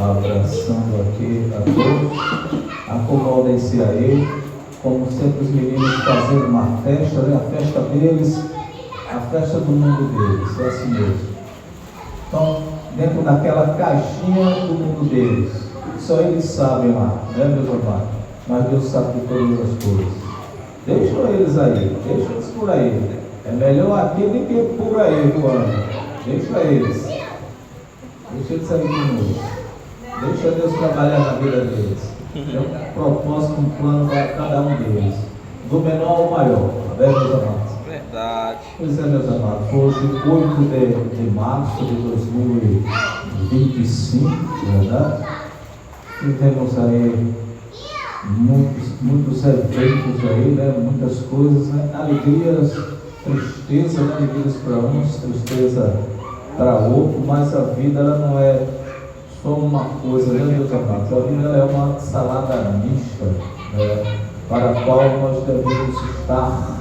Abraçando aqui a todos. Acomodem-se aí. Como sempre, os meninos fazendo uma festa, né? A festa deles, a festa do mundo deles, é assim mesmo. Então, dentro daquela caixinha do mundo deles, só eles sabem lá, né, meus amados? Mas Deus sabe de todas as coisas. Deixa eles aí, deixa eles por aí. É melhor aqui do que por aí voando. Deixa eles. Deixa eles aí conosco. Deixa Deus trabalhar na vida deles. É um propósito, um plano para cada um deles. Do menor ao maior. Tá bem, meus amados? Verdade. Pois é, meus amados. Hoje, 8 de março de 2025, verdade? E temos aí muitos eventos aí, né? Muitas coisas, né? Alegrias, tristeza, né? Alegrias para uns, tristeza para outros, mas a vida ela não é só uma coisa, né, meus amados? A vida é uma salada mista, né, para a qual nós devemos estar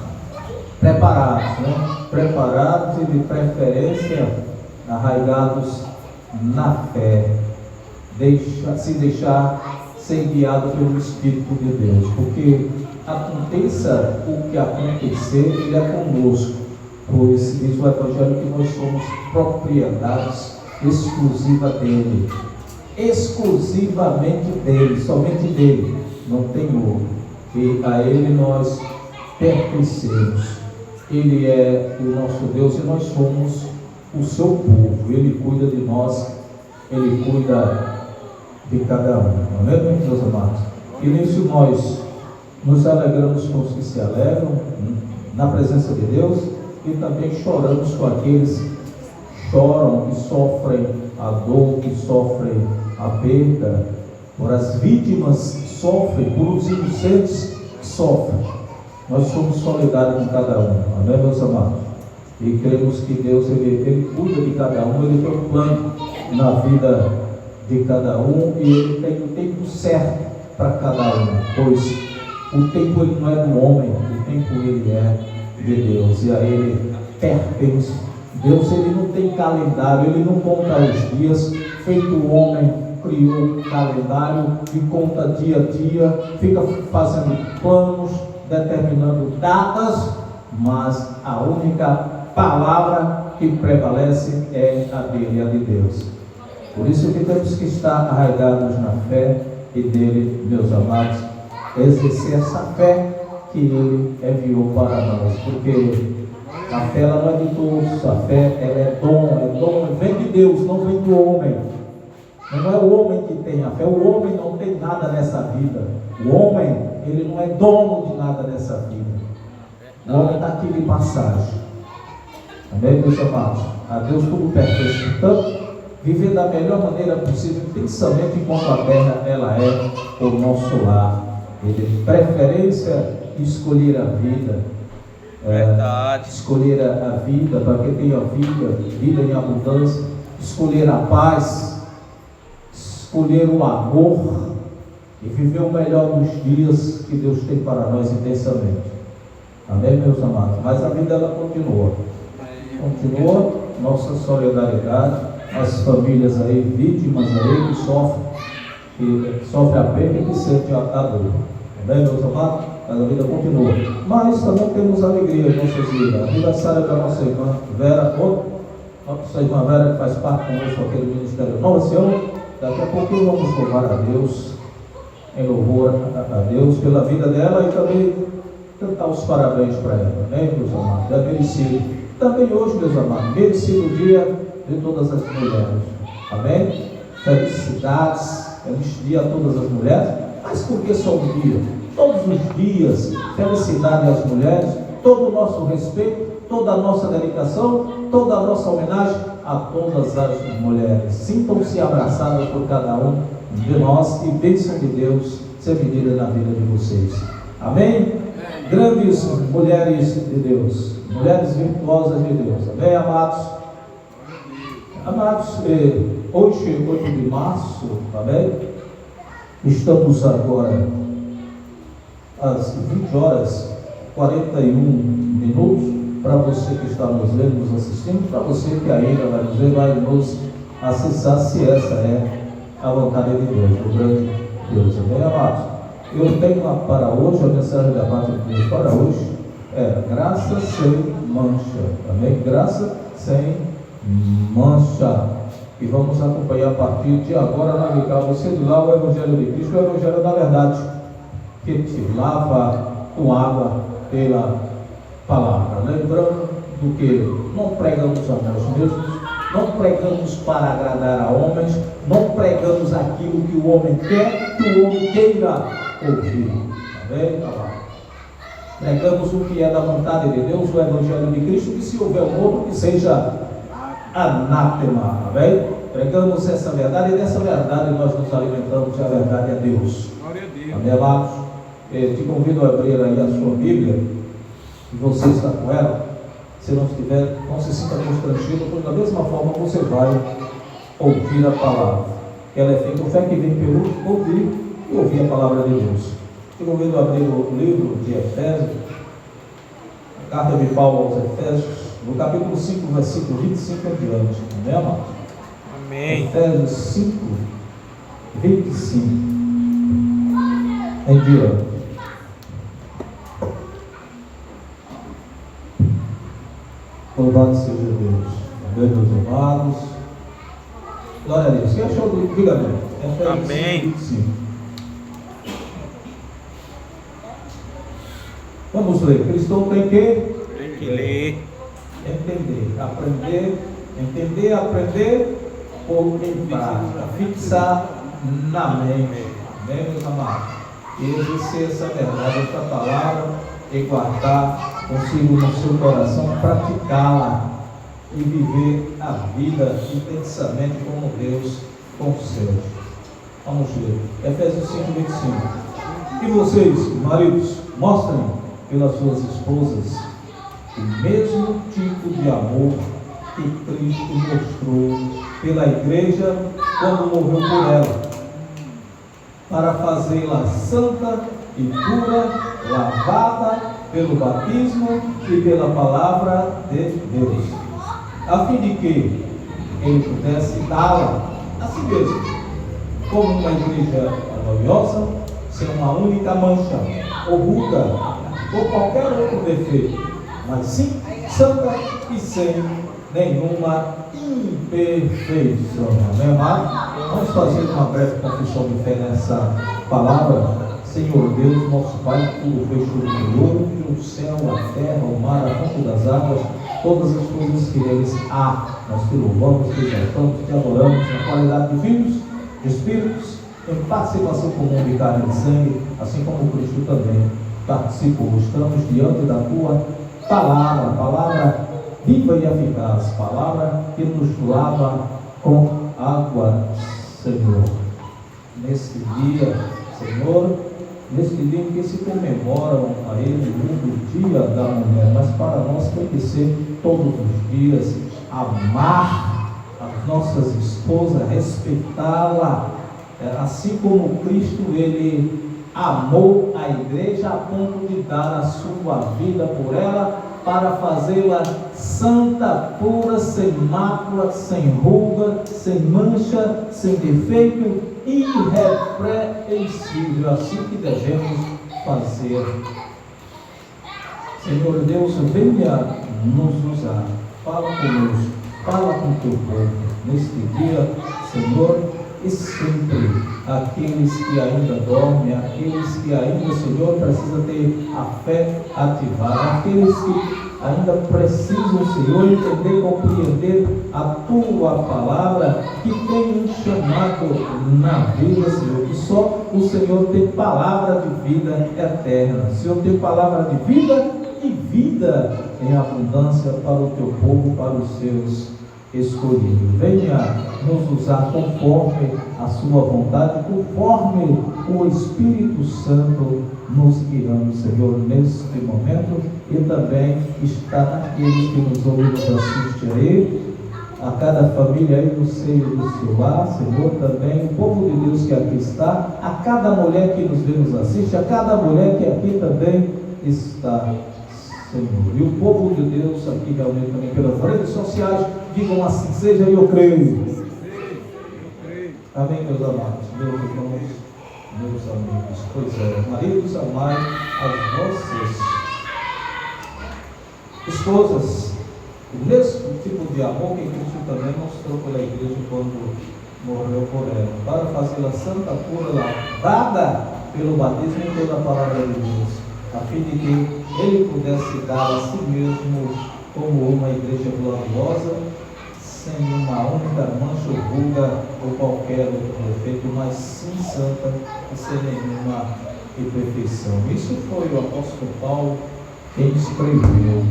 preparados, né? Preparados e de preferência arraigados na fé, se deixar ser guiado pelo Espírito de Deus, porque aconteça o que acontecer, Ele é conosco, pois diz o Evangelho que nós somos propriedades exclusiva dele, exclusivamente dele, somente dele, não tem outro, e a ele nós pertencemos. Ele é o nosso Deus e nós somos o seu povo. Ele cuida de nós, ele cuida de cada um, não é mesmo, meus amados? E nisso nós nos alegramos com os que se alegram na presença de Deus e também choramos com aqueles choram, que sofrem a dor, que sofrem a perda, por as vítimas que sofrem, por os inocentes que sofrem. Nós somos solidários com cada um, amém, meus amados? E cremos que Deus, ele cuida de cada um, Ele tem um plano na vida de cada um e Ele tem o tempo certo para cada um, pois o tempo ele não é do homem, o tempo ele é de Deus, e a Ele pertence. Deus, ele não tem calendário, ele não conta os dias, feito o homem criou um calendário e conta dia a dia, fica fazendo planos, determinando datas, mas a única palavra que prevalece é a dele, a de Deus. Por isso que temos que estar arraigados na fé e dele, meus amados, exercer essa fé que ele enviou para nós, porque a fé ela não é de todos, a fé ela é dom, vem de Deus, não vem do homem. Não é o homem que tem a fé, o homem não tem nada nessa vida. O homem, ele não é dono de nada nessa vida. O homem está aqui de passagem. Amém, meus amados? A Deus tudo pertence. Portanto, viver da melhor maneira possível, principalmente enquanto a terra ela é o nosso lar. E de preferência, escolher a vida. Escolher a vida para que tenha vida em abundância, escolher a paz, escolher o amor e viver o melhor dos dias que Deus tem para nós intensamente. Amém, meus amados? Mas a vida ela continua, nossa solidariedade, as famílias aí, vítimas aí que sofrem a perda e que sentem a dor. Amém, meus amados? Mas a vida continua. Mas também temos alegria em nossas vidas. Aniversário da nossa irmã Vera, nossa irmã Vera, que faz parte conosco aqui do Ministério Nova Sião. Daqui a pouquinho vamos louvar a Deus, em louvor a Deus pela vida dela e também cantar os parabéns para ela. Amém, meus amados? É merecido. Também hoje, meus amados, merecido o dia de todas as mulheres. Amém? Felicidades, feliz dia a todas as mulheres. Mas por que só um dia? Todos os dias, felicidade às mulheres, todo o nosso respeito, toda a nossa dedicação, toda a nossa homenagem a todas as mulheres. Sintam-se abraçadas por cada um de nós e bênção de Deus ser medida na vida de vocês. Amém? Grandes mulheres de Deus, mulheres virtuosas de Deus. Amém, amados? Amados, hoje, 8 de março, amém? Estamos agora às 20 horas 41 minutos, para você que está nos vendo, nos assistindo, para você que ainda vai nos ver, vai nos acessar, se essa é a vontade de Deus, do grande Deus. Amém, amados? Eu tenho para hoje, a mensagem da parte de Deus para hoje é graça sem mancha. Amém? Graça sem mancha. E vamos acompanhar a partir de agora, navegar você do lado o Evangelho de Cristo, o Evangelho da verdade, que te lava com água pela palavra. Lembrando do que não pregamos a nós mesmos, não pregamos para agradar a homens, não pregamos aquilo que o homem quer, que o homem queira ouvir. Amém? Pregamos o que é da vontade de Deus, o Evangelho de Cristo, que se houver um outro que seja anátema. Amém? Pregamos essa verdade, e dessa verdade nós nos alimentamos, e a verdade é Deus. Glória a Deus. Amém, amados? Te convido a abrir aí a sua Bíblia, e você está com ela. Se não estiver, não se sinta constrangido, pois da mesma forma você vai ouvir a palavra. Ela é feita, a fé que vem pelo ouvir e ouvir a palavra de Deus. Te convido a abrir o livro de Efésios, a carta de Paulo aos Efésios, no capítulo 5, versículo 25 em diante. Amém, amados? Amém. Efésios 5, 25 em diante. Louvado seja Deus. Amém, meus amados. Glória a Deus. Quem achou do diga amém? Amém. 25. Vamos ler. Cristão tem que ler. Entender, aprender, entender, aprender, pôr em prática, fixar na mente. Amém, meus amados? E exercer essa verdade, essa palavra, e guardar consigo no seu coração, praticá-la e viver a vida intensamente como Deus concede. Vamos ler. Efésios 5, 25. E vocês, maridos, mostrem pelas suas esposas o mesmo tipo de amor que Cristo mostrou pela igreja quando morreu por ela, para fazê-la santa e pura, lavada pelo batismo e pela palavra de Deus, a fim de que ele pudesse dá-la a si mesmo, como uma igreja gloriosa, sem uma única mancha, ou ruga, ou qualquer outro defeito, mas sim santa e sem nenhuma imperfeição. Amém, amado? Vamos fazer uma breve confissão de fé nessa palavra. Senhor Deus, nosso Pai, tudo foi superior, o céu, a terra, o mar, a fonte das águas, todas as coisas que eles há. Nós te louvamos, te exaltamos, te adoramos na qualidade de filhos, de espíritos, em participação comum de carne e sangue, assim como Cristo também participou. Estamos diante da tua palavra, palavra viva e eficaz, palavra que nos lava com água, Senhor. Neste dia, Senhor, neste dia em que se comemoram a Ele o Dia da Mulher, mas para nós tem que ser todos os dias, amar as nossas esposas, respeitá-la, assim como Cristo, Ele amou a igreja a ponto de dar a sua vida por ela, para fazê-la santa, pura, sem mácula, sem ruga, sem mancha, sem defeito, irrepreensível. Assim que devemos fazer. Senhor Deus, venha nos usar. Fala conosco, fala com teu povo neste dia, Senhor, e sempre aqueles que ainda dormem, aqueles que ainda, Senhor, precisam ter a fé ativada, aqueles que ainda precisam, Senhor, entender e compreender a tua palavra, que tem um chamado na vida, Senhor, que só o Senhor tem palavra de vida eterna. O Senhor tem palavra de vida e vida em abundância para o teu povo, para os seus escolhido. Venha nos usar conforme a sua vontade, conforme o Espírito Santo nos guiando, Senhor, neste momento, e também está naqueles que nos ouvem, nos assistem aí, a cada família aí no seio do seu lar, Senhor, também o povo de Deus que aqui está, a cada mulher que nos vê, nos assiste, a cada mulher que aqui também está, Senhor. E o povo de Deus aqui realmente também pelas redes sociais, digam assim: seja eu creio. Amém, meus amados, meus irmãos, meus amigos. Pois é, maridos, amai as vossas esposas. O mesmo tipo de amor que Cristo também mostrou pela igreja quando morreu por ela, para fazê-la santa, pura, lavada pelo batismo em toda a palavra de Deus, a fim de que ele pudesse dar a si mesmo como uma igreja gloriosa, sem uma única mancha ou ruga ou qualquer outro defeito, mas sim santa e sem nenhuma imperfeição. Isso foi o apóstolo Paulo quem escreveu.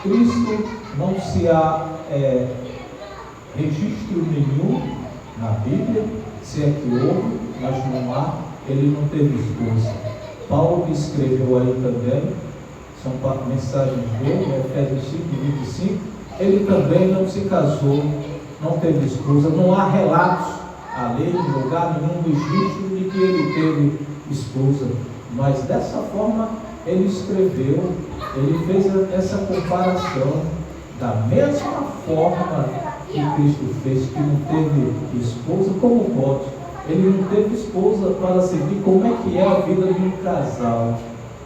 Cristo não se há registro nenhum na Bíblia, se é que houve, mas não há, ele não teve esposa. Paulo que escreveu aí também, são mensagens dele, Efésios 5:25, ele também não se casou, não teve esposa, não há relatos, a lei, em lugar nenhum registro de que ele teve esposa, mas dessa forma ele escreveu, ele fez essa comparação, da mesma forma que Cristo fez, que não teve esposa, como pode? Ele não teve esposa para seguir como é que é a vida de um casal,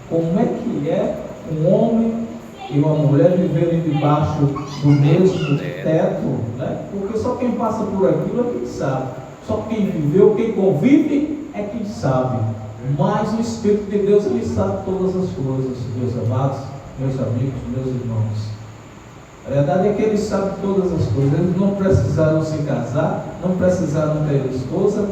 como é que é um homem e uma mulher viverem debaixo do mesmo teto, né? Porque só quem passa por aquilo é quem sabe, só quem viveu, quem convive é quem sabe, mas o Espírito de Deus, ele sabe todas as coisas, meus amados, meus amigos, meus irmãos. A verdade é que ele sabe todas as coisas. Eles não precisaram se casar, não precisaram ter esposa,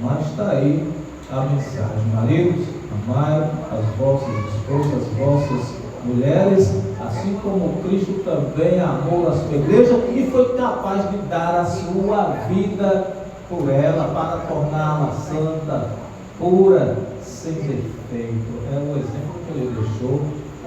mas está aí a mensagem. Maridos, amai as vossas esposas, as vossas mulheres, assim como Cristo também amou a sua igreja e foi capaz de dar a sua vida por ela, para torná-la santa, pura, sem defeito. É o exemplo que ele deixou.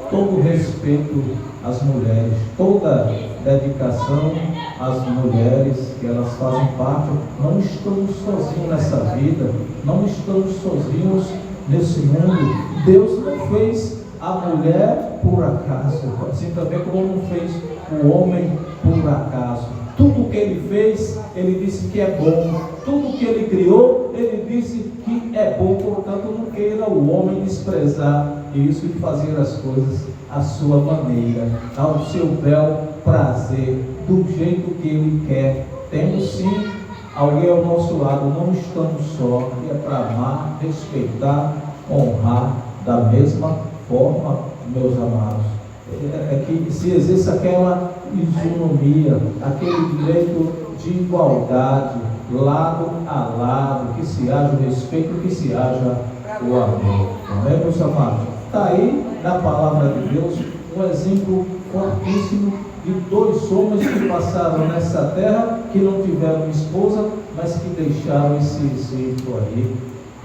Todo o respeito às mulheres, toda dedicação às mulheres, que elas fazem parte. Não estamos sozinhos nessa vida, não estamos sozinhos nesse mundo. Deus não fez a mulher por acaso, assim também como não fez o homem por acaso. Tudo que ele fez, ele disse que é bom. Tudo que ele criou, ele disse que é bom. Portanto, não queira o homem desprezar isso e fazer as coisas à sua maneira, ao seu bel prazer, do jeito que ele quer. Temos sim alguém ao nosso lado, não estamos só, e é para amar, respeitar, honrar da mesma forma, meus amados. É que se existe aquela isonomia, aquele direito de igualdade, lado a lado, que se haja o respeito, que se haja o amor. Não é, meus amados? Está aí na palavra de Deus um exemplo fortíssimo de dois homens que passaram nessa terra, que não tiveram esposa, mas que deixaram esse exemplo aí,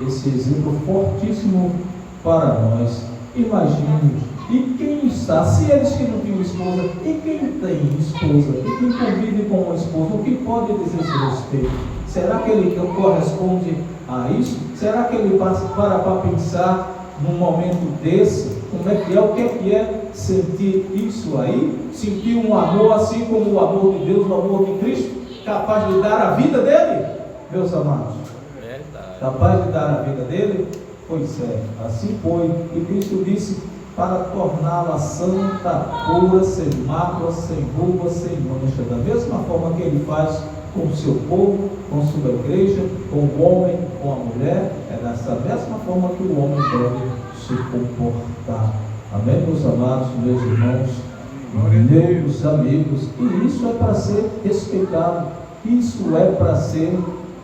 esse exemplo fortíssimo para nós. Imagine, e quem está, se eles que não tinham esposa, e quem tem esposa, e quem convive com uma esposa, o que pode dizer esse respeito? Será que ele corresponde a isso? Será que ele para pensar num momento desse, como é que é, o que é sentir isso aí? Sentir um amor assim como o amor de Deus, o amor de Cristo, capaz de dar a vida dele, meus amados? Verdade. Capaz de dar a vida dele? Pois é, assim foi. E Cristo disse para torná-la santa, pura, sem mácula, sem ruga, sem mancha, da mesma forma que ele faz com o seu povo, com sua igreja, com o homem, com a mulher. É dessa mesma forma que o homem deve se comportar. Amém, meus amados, meus irmãos, meus amigos? E isso é para ser respeitado, isso é para ser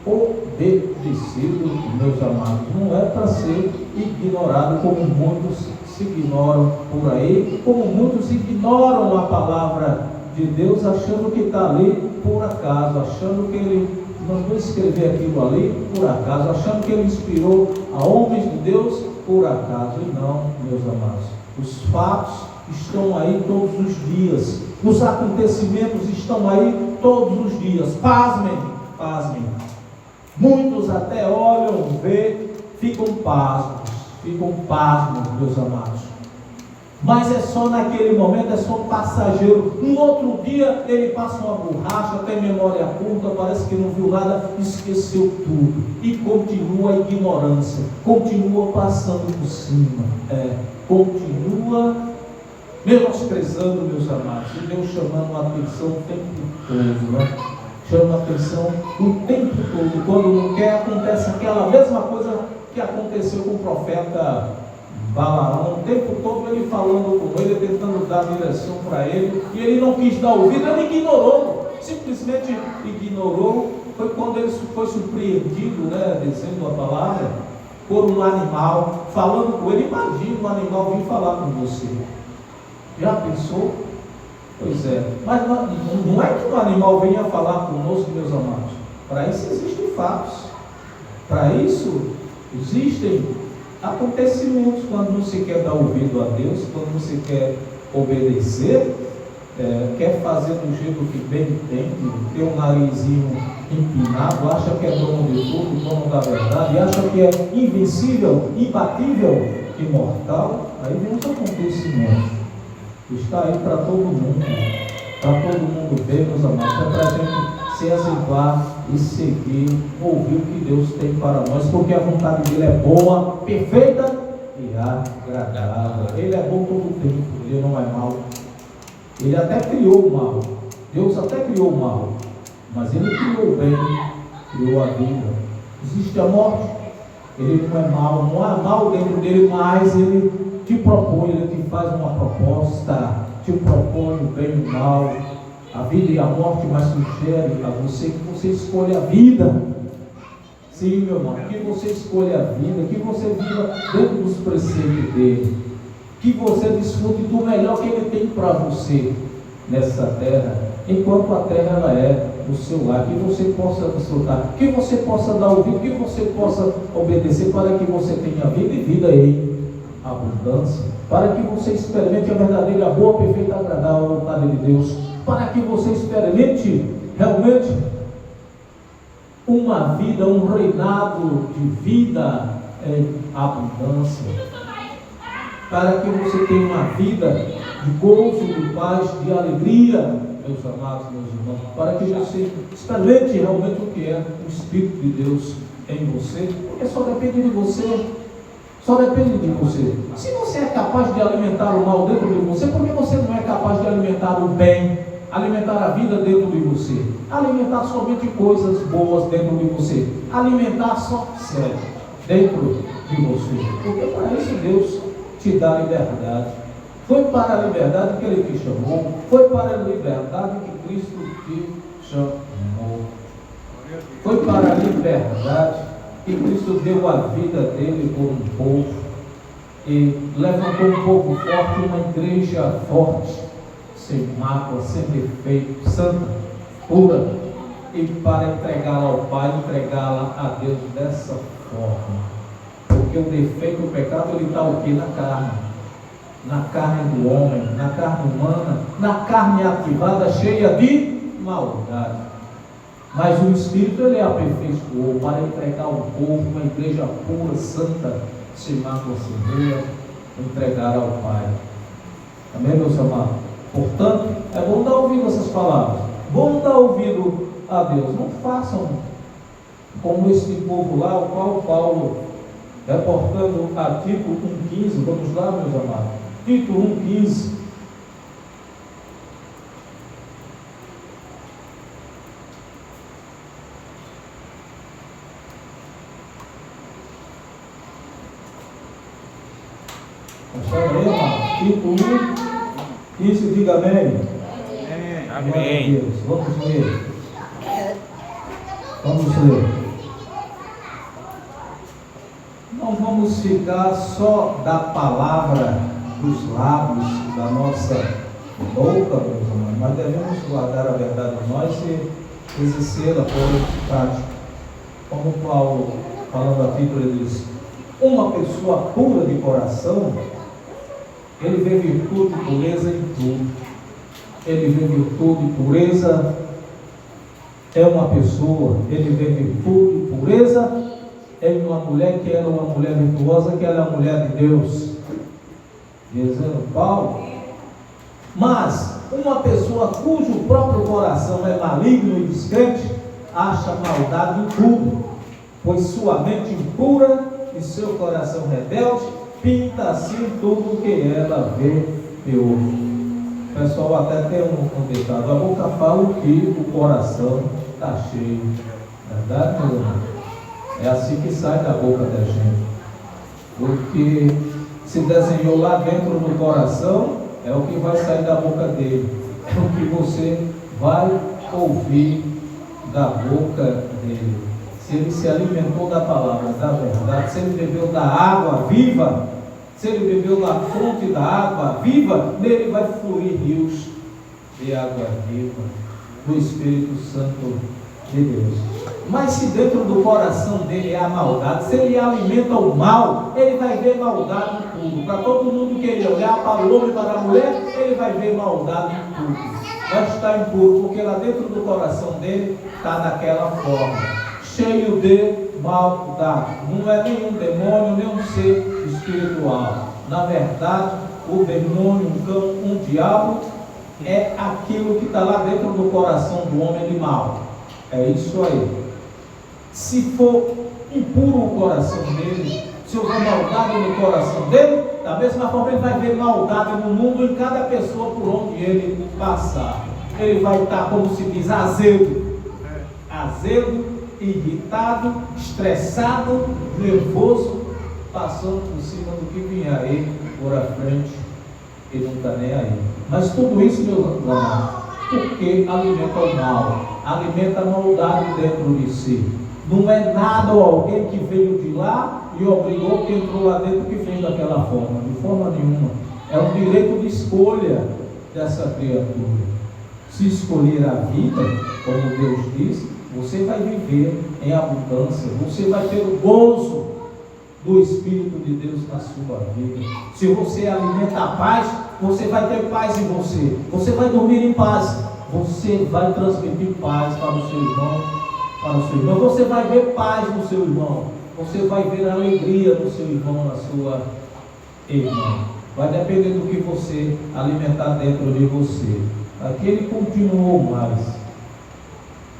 obedecido, meus amados. Não é para ser ignorado, como muitos se ignoram por aí, como muitos ignoram a palavra de Deus, achando que está ali por acaso, achando que ele mandou escrever aquilo ali por acaso, achando que ele inspirou a homens de Deus por acaso. E não, meus amados, os fatos estão aí todos os dias, os acontecimentos estão aí todos os dias. Pasmem, pasmem. Muitos até olham, vê, ficam pasmos, meus amados. mas é só naquele momento, é só passageiro. No outro dia ele passa uma borracha, tem memória curta, parece que não viu nada, esqueceu tudo e continua a ignorância, continua passando por cima, continua menosprezando, meus amados, e Deus chamando a atenção o tempo todo, né? Chama a atenção o tempo todo. Quando não quer, acontece aquela mesma coisa que aconteceu com o profeta Balaão. O tempo todo ele falando com ele, tentando dar direção para ele, e ele não quis dar ouvido, ele ignorou, simplesmente ignorou. Foi quando ele foi surpreendido, né, dizendo a palavra, por um animal falando com ele. Imagina um animal vir falar com você. Já pensou? Pois é, mas não é que o animal venha falar conosco, meus amados. Para isso existem fatos, para isso existem acontecimentos. Quando você quer dar ouvido a Deus, quando você quer obedecer, quer fazer do jeito que bem entende, ter um narizinho empinado, acha que é dono de tudo, dono da verdade, acha que é invencível, imbatível, imortal, aí vem os acontecimentos. Está aí para todo mundo ver, meus amados, é para a gente se exemplar e seguir, ouvir o que Deus tem para nós, porque a vontade dele é boa, perfeita e agradável. Ele é bom todo o tempo, ele não é mau. Ele até criou o mal, Deus até criou o mal, mas ele criou o bem, criou a vida. Existe a morte, ele não é mau, não há mal dentro dele, mas ele te propõe, ele te faz uma proposta, te propõe o bem e o mal, a vida e a morte, mas sugere a você que você escolha a vida. Sim, meu irmão, que você escolha a vida, que você viva dentro dos preceitos dele, que você desfrute do melhor que ele tem para você nessa terra, enquanto a terra ela é o seu lar, que você possa desfrutar, que você possa dar ouvido, que você possa obedecer, para que você tenha vida e vida em abundância, para que você experimente a verdadeira, boa, perfeita, agradável vontade de Deus, para que você experimente realmente uma vida, um reinado de vida em abundância, para que você tenha uma vida de gozo, de paz, de alegria, meus amados, meus irmãos, para que você experimente realmente o que é o Espírito de Deus em você, porque só depende de você. Só depende de você. Se você é capaz de alimentar o mal dentro de você, por que você não é capaz de alimentar o bem, alimentar a vida dentro de você, alimentar somente coisas boas dentro de você, alimentar só sério dentro de você? Porque para isso Deus te dá liberdade. Foi para a liberdade que Ele te chamou, foi para a liberdade que Cristo te chamou, foi para a liberdade que Cristo deu a vida dele por um povo e levantou um povo forte, uma igreja forte, sem mácula, sem defeito, santa, pura, e para entregá-la ao Pai, entregá-la a Deus dessa forma. Porque o defeito, o pecado, ele está o que? Na carne do homem, na carne humana, na carne ativada, cheia de maldade. Mas o Espírito ele aperfeiçoou para entregar ao povo uma igreja pura, santa, sem mácula, sem ruga, entregar ao Pai. Amém, meus amados? Portanto, é bom dar ouvido a essas palavras, bom dar ouvido a Deus. Não façam como esse povo lá, o qual Paulo, reportando a Tito 1,15, vamos lá, meus amados, Tito 1,15. Tito 1,15, diga amém. Amém. Vamos ler. Vamos ler. Não vamos ficar só da palavra dos lábios da nossa boca, meus irmãos, mas devemos guardar a verdade em nós e exercê-la por prática. Como Paulo, falando a Tito, ele diz: uma pessoa pura de coração, ele vê virtude e pureza em tudo. Ele vê virtude e pureza é uma pessoa, ele vê virtude e pureza em uma mulher que ela é uma mulher virtuosa, que ela é a mulher de Deus. dizendo Paulo. Mas uma pessoa cujo próprio coração é maligno e descrente, acha maldade em tudo, pois sua mente impura e seu coração rebelde pinta assim tudo que ela vê e ouve. O pessoal até tem um ditado: a boca fala o que o coração está cheio. Verdade, meu irmão? É assim que sai da boca da gente. O que se desenhou lá dentro do coração é o que vai sair da boca dele. É o que você vai ouvir da boca dele. Se ele se alimentou da palavra, da verdade, se ele bebeu da água viva, se ele bebeu da fonte da água viva, nele vai fluir rios de água viva, do Espírito Santo de Deus. Mas se dentro do coração dele há maldade, se ele alimenta o mal, ele vai ver maldade em tudo. Para todo mundo que ele olhar, para o homem e para a mulher, ele vai ver maldade em tudo. Vai estar impuro, porque lá dentro do coração dele está daquela forma, cheio de maldade. Não é nenhum demônio, nem um ser espiritual. Na verdade, o demônio, um cão, um diabo, é aquilo que está lá dentro do coração do homem de mal. É isso aí. Se for impuro o coração dele, se houver maldade no coração dele, da mesma forma ele vai ver maldade no mundo, em cada pessoa por onde ele passar. Ele vai estar, como se diz, azedo, irritado, estressado, nervoso, passando por cima do que vier aí por a frente, e não está nem aí. Mas tudo isso, meus amados, porque alimenta o mal, alimenta a maldade dentro de si. Não é nada ou alguém que veio de lá e obrigou que entrou lá dentro que fez daquela forma, de forma nenhuma. É um direito de escolha dessa criatura. Se escolher a vida, como Deus diz, você vai viver em abundância, você vai ter o gozo do Espírito de Deus na sua vida. Se você alimenta a paz, você vai ter paz em você. Você vai dormir em paz. Você vai transmitir paz para o seu irmão, para o seu irmão. Você vai ver paz no seu irmão. Você vai ver alegria no seu irmão, na sua irmã. Vai depender do que você alimentar dentro de você. Aqui ele continuou mais.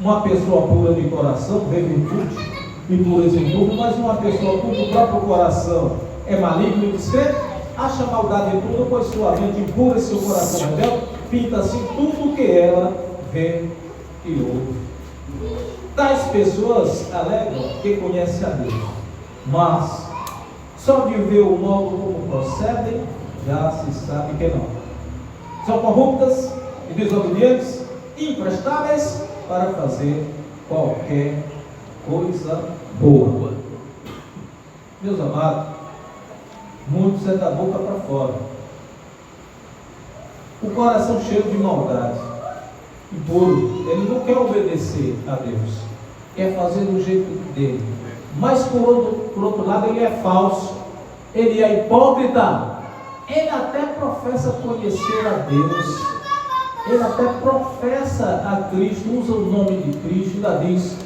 Uma pessoa pura de coração vê virtude e pureza em tudo, mas uma pessoa cujo próprio coração é maligno e descrente, acha maldade em tudo, pois sua mente impura e seu coração rebelde pinta assim tudo que ela vê e ouve. Tais pessoas alegam que conhecem a Deus, mas só de ver o modo como procedem, já se sabe que não. São corruptas e desobedientes, imprestáveis para fazer qualquer coisa boa. Meus amados, muitos é da boca para fora. O coração cheio de maldade, impuro, ele não quer obedecer a Deus, quer fazer do jeito dele. Mas por outro lado, ele é falso, ele é hipócrita, ele até professa conhecer a Deus, ele até professa a Cristo, usa o nome de Cristo, ainda diz,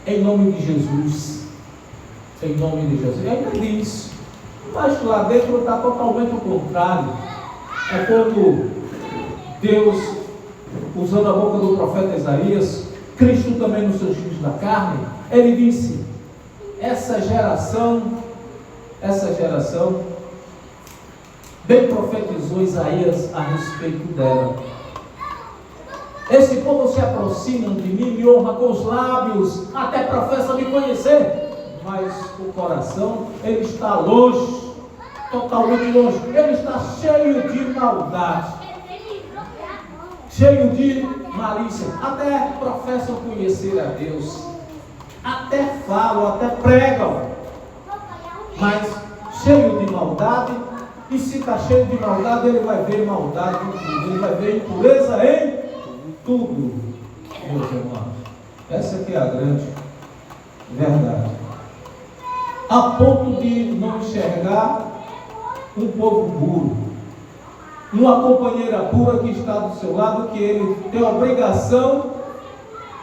em nome de Jesus, em nome de Jesus, e ainda diz, mas lá dentro está totalmente o contrário. É quando Deus, usando a boca do profeta Isaías, Cristo também nos seus filhos da carne, ele disse, essa geração, bem profetizou Isaías a respeito dela. Esse povo se aproxima de mim, me honra com os lábios, até professa me conhecer, mas o coração, ele está longe, totalmente longe, ele está cheio de maldade, cheio de malícia, até professam conhecer a Deus, até falam, até pregam, mas cheio de maldade. E se está cheio de maldade, ele vai ver maldade em tudo, ele vai ver impureza em tudo, meus irmãos. Essa aqui é a grande verdade. A ponto de não enxergar um povo puro, uma companheira pura que está do seu lado, que ele tem a obrigação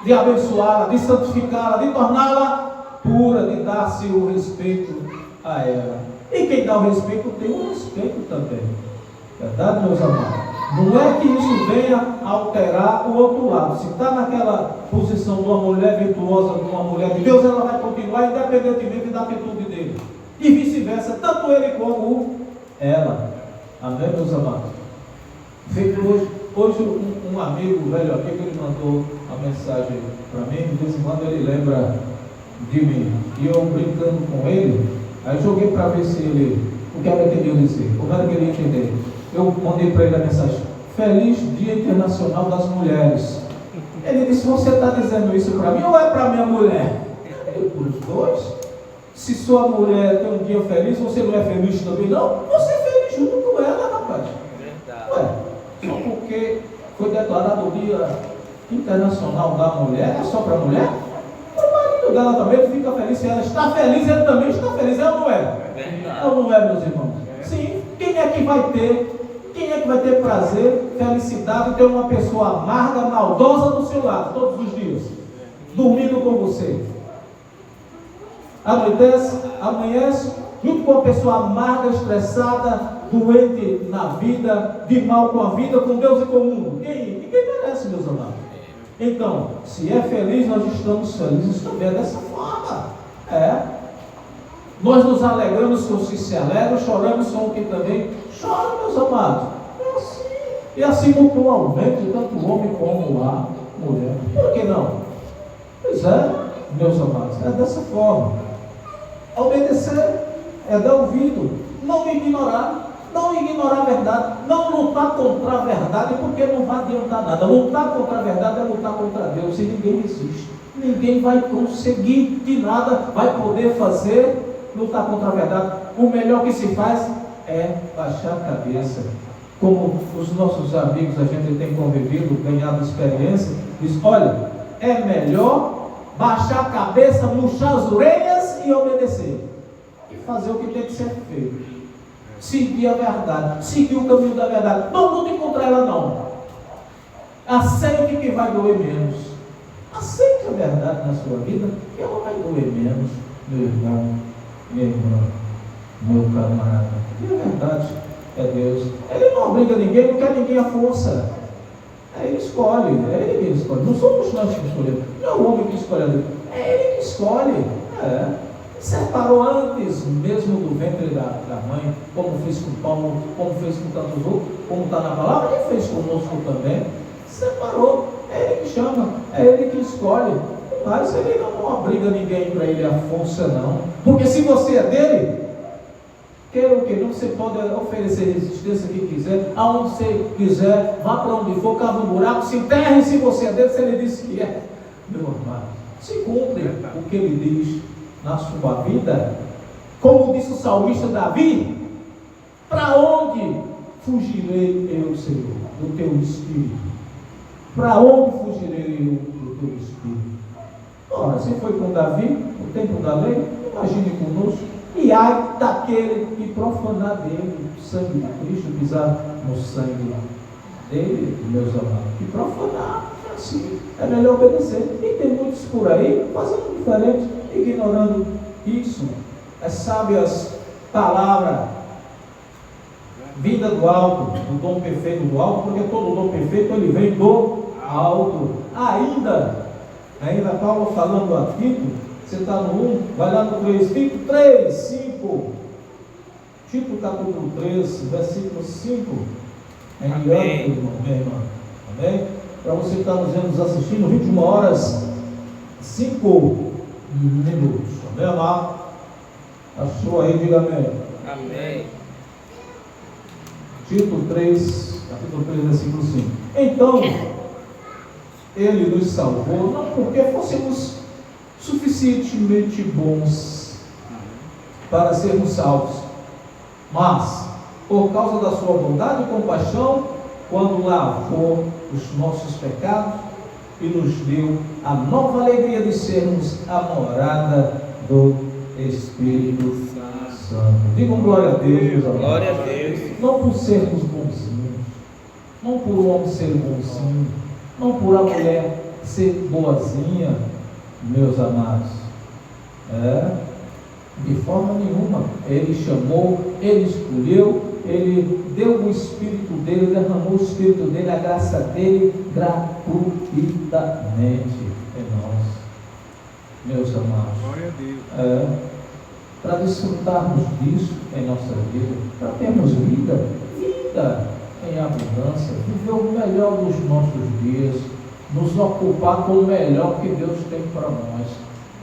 de abençoá-la, de santificá-la, de torná-la pura, de dar-se o respeito a ela. E quem dá o respeito tem o respeito também. Verdade, meus amados? Não é que isso venha alterar o outro lado. Se está naquela posição de uma mulher virtuosa, de uma mulher de Deus, ela vai continuar independentemente da atitude dele. E vice-versa, tanto ele como ela. Amém, meus amados? Hoje um amigo, velho amigo, ele mandou uma mensagem para mim, de vez em quando ele lembra de mim. E eu brincando com ele, aí joguei para ver se ele, o que era que ele ia dizer, como era que ele ia entender. Eu mandei para ele a mensagem: Feliz Dia Internacional das Mulheres. Ele disse: você está dizendo isso para mim ou é para minha mulher? Eu, para os dois. Se sua mulher tem um dia feliz, você não é feliz também? Não, você é feliz junto com ela, rapaz. Ué, só porque foi declarado o Dia Internacional da Mulher, é só para a mulher? O marido dela também, ele fica feliz. Se ela está feliz, ele também está feliz. É ou não é? É ou não é, meus irmãos? Sim. Quem é que vai ter prazer, felicidade em ter uma pessoa amarga, maldosa do seu lado, todos os dias, dormindo com você? Anoitece, amanhece, junto com uma pessoa amarga, estressada, doente na vida, de mal com a vida, com Deus e com o mundo. Ninguém merece, meus amados. Então, se é feliz, nós estamos felizes também dessa forma. Nós nos alegramos com os que se alegram, choramos com o que também chora, meus amados. É assim. E assim mutualmente, tanto o homem como a mulher. Por que não? Pois é, meus amados, é dessa forma. Obedecer é dar ouvido, não ignorar a verdade, não lutar contra a verdade, porque não vai adiantar nada. Lutar contra a verdade é lutar contra Deus, e ninguém resiste. Ninguém vai conseguir de nada, vai poder fazer, lutar contra a verdade. O melhor que se faz é baixar a cabeça. Como os nossos amigos, a gente tem convivido, ganhado experiência, diz: olha, é melhor baixar a cabeça, murchar as orelhas e obedecer, e fazer o que tem que ser feito. Seguir a verdade, seguir o caminho da verdade. Não lute contra ela, não. Aceite que vai doer menos. Aceite a verdade na sua vida, que ela vai doer menos, meu irmão, minha irmã, meu camarada. E a verdade é Deus. Ele não obriga ninguém, não quer ninguém à força. Ele escolhe, é ele que escolhe. Não somos nós que escolhemos. Não é o homem que escolhe a Deus. É ele que escolhe. Separou antes mesmo do ventre da mãe, como fez com Paulo, como fez com tantos outros, como está na palavra, ele fez conosco também. Separou, é ele que chama, é ele que escolhe. Mas ele não obriga ninguém para ele à força, não. Porque se você é dele, queira o que não, você pode oferecer resistência que quiser, aonde você quiser, vá para onde for, cava um buraco, se enterre se você é dele, se ele disse que é. Meu amado, se cumpre o que ele diz na sua vida, como disse o salmista Davi: para onde fugirei eu, Senhor, do teu Espírito? Para onde fugirei eu do teu Espírito? Ora, se foi com Davi, no tempo da lei, imagine conosco. E ai daquele que profanar dele o sangue de Cristo, pisar no sangue dele, meus amados, que profanar, assim, é melhor obedecer. E tem muitos por aí fazendo diferente, ignorando isso. As sábias palavras, vinda do alto, do dom perfeito do alto, porque todo dom perfeito ele vem do alto. Ainda Paulo falando a Tito, você está no 1, vai lá no 3, Tito 3, 5, Tito capítulo 3, versículo 5, é em diante, irmão, minha irmã, amém? Para você que está nos assistindo, 21 horas, 5 minutos, amém, amado? Achou aí, diga amém. Amém. Tito 3, capítulo 3, versículo 5. Então, ele nos salvou, não porque fôssemos suficientemente bons para sermos salvos, mas por causa da sua bondade e compaixão, quando lavou os nossos pecados e nos deu a nova alegria de sermos a morada do Espírito Santo. Digam glória a Deus, meus amados. Glória a Deus. Não por sermos bonzinhos, não por o homem ser bonzinho, não por a mulher ser boazinha, meus amados. De forma nenhuma. Ele chamou, ele escolheu, ele deu o Espírito dele, derramou o Espírito dele, a graça dele, gratuitamente em nós, meus amados. Glória a Deus. Para desfrutarmos disso em nossa vida, para termos vida em abundância, viver o melhor dos nossos dias, nos ocupar com o melhor que Deus tem para nós,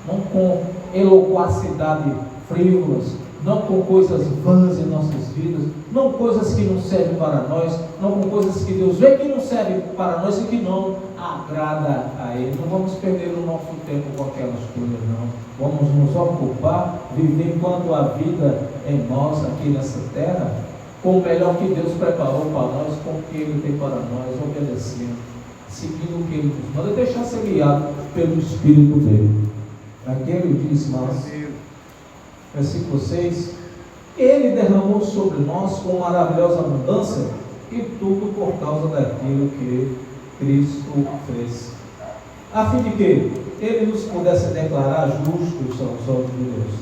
não com eloquacidade frívolas, não com coisas vãs em nossas vidas, não coisas que não servem para nós, não com coisas que Deus vê que não servem para nós e que não agrada a Ele. Não vamos perder o nosso tempo com aquelas coisas, não. Vamos nos ocupar, viver enquanto a vida em nós, aqui nessa terra, com o melhor que Deus preparou para nós, com o que Ele tem para nós, obedecendo, seguindo o que Ele nos manda, deixar ser guiado pelo Espírito dele. Aqui ele diz, mas, versículo 6, Ele derramou sobre nós com maravilhosa abundância, e tudo por causa daquilo que Cristo fez, a fim de que Ele nos pudesse declarar justos aos olhos de Deus.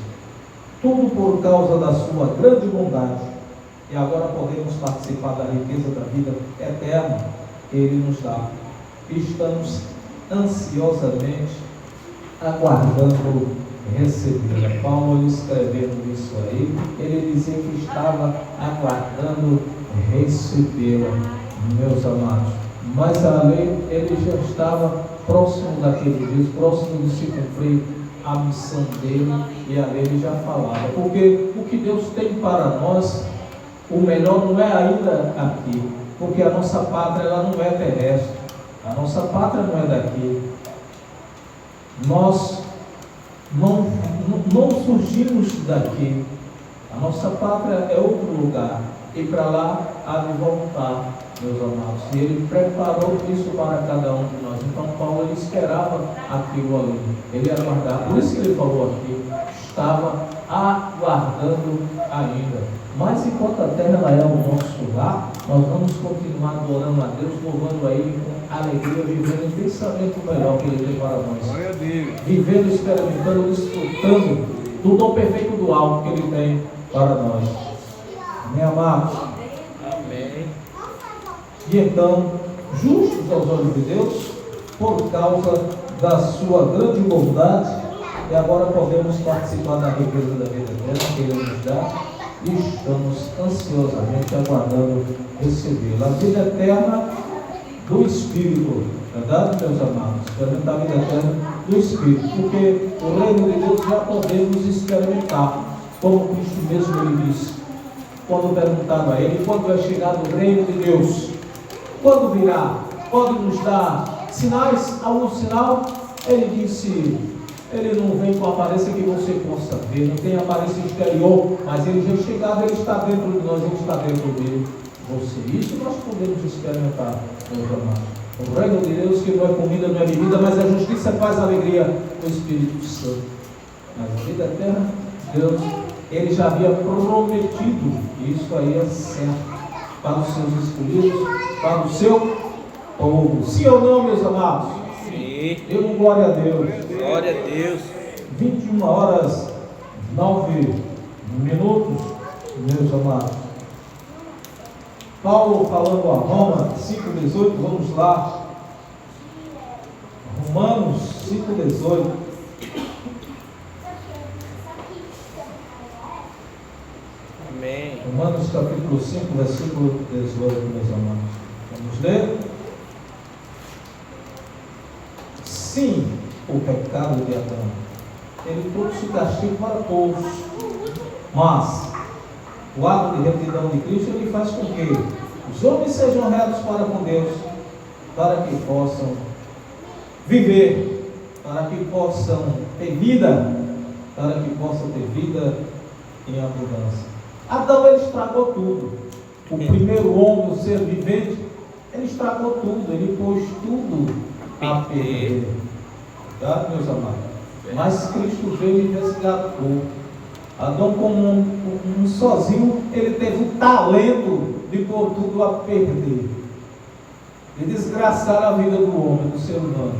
Tudo por causa da sua grande bondade, e agora podemos participar da riqueza da vida eterna que Ele nos dá. Estamos ansiosamente aguardando receber. Paulo escrevendo isso aí, ele dizia que estava aguardando recebê-la, meus amados. Mas a lei, ele já estava próximo daquele dia, próximo de se cumprir a missão dele, e a lei ele já falava, porque o que Deus tem para nós, o melhor não é ainda aqui, porque a nossa pátria ela não é terrestre, a nossa pátria não é daqui. Nós não surgimos daqui, a nossa pátria é outro lugar, e para lá há de voltar, meus amados, e Ele preparou isso para cada um de nós. Então Paulo ele esperava aquilo ali, ele aguardava, por isso que ele falou aqui, estava aguardando ainda. Mas enquanto a terra ela é o nosso lar, nós vamos continuar adorando a Deus, louvando a Ele com alegria, vivendo intensamente o melhor que Ele tem para nós. Glória a Deus. Vivendo, experimentando, desfrutando do dom perfeito do alto que Ele tem para nós. Amém, amados? Amém. E então, justos aos olhos de Deus, por causa da sua grande bondade, e agora podemos participar da riqueza da vida eterna que Ele nos dá, e estamos ansiosamente aguardando recebê-la. A vida eterna do Espírito, verdade, meus amados? Experimentar a vida eterna do Espírito, porque o reino de Deus já podemos experimentar, como Cristo mesmo ele disse, quando perguntaram a ele, quando vai chegar o reino de Deus? Quando virá? Pode nos dar sinais? Algum sinal? Ele disse, ele não vem com aparência que você possa ver, não tem aparência exterior, mas ele já chegado, ele está dentro de nós, ele está dentro de você. Isso nós podemos experimentar, meus amados. O reino de Deus que não é comida, não é bebida, mas é justiça, paz, alegria do Espírito Santo. Mas a vida eterna, Deus, Ele já havia prometido, e isso aí é certo, para os seus escolhidos, para o seu povo. Sim ou não, meus amados? Sim. Dê um glória a Deus. Glória a Deus. 21 horas 9 minutos, meus amados. Paulo falando a Roma 5,18, vamos lá. Romanos 5,18. Amém. Romanos capítulo 5, versículo 18, meus amados. Vamos ler? Sim, o pecado de Adão, ele trouxe castigo para todos, mas o ato de retidão de Cristo, ele faz com que os homens sejam retos para com Deus, para que possam viver, para que possam ter vida, para que possam ter vida em abundância. Adão, ele estragou tudo. O primeiro homem, o ser vivente, ele estragou tudo, ele pôs tudo a perder. Tá, meus amados? Mas Cristo veio e resgatou. Adão, como um sozinho, ele teve o talento de pôr tudo a perder, de desgraçar a vida do homem, do ser humano.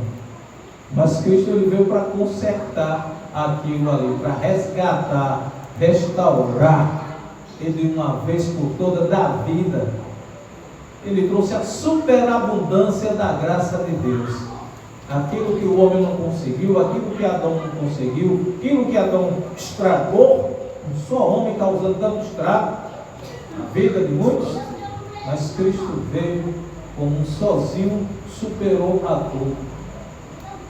Mas Cristo ele veio para consertar aquilo ali, para resgatar, restaurar, ele de uma vez por toda da vida. Ele trouxe a superabundância da graça de Deus. Aquilo que o homem não conseguiu, aquilo que Adão não conseguiu, aquilo que Adão estragou, um só homem causando tanto estrago na vida de muitos, mas Cristo veio como um sozinho, superou a tudo,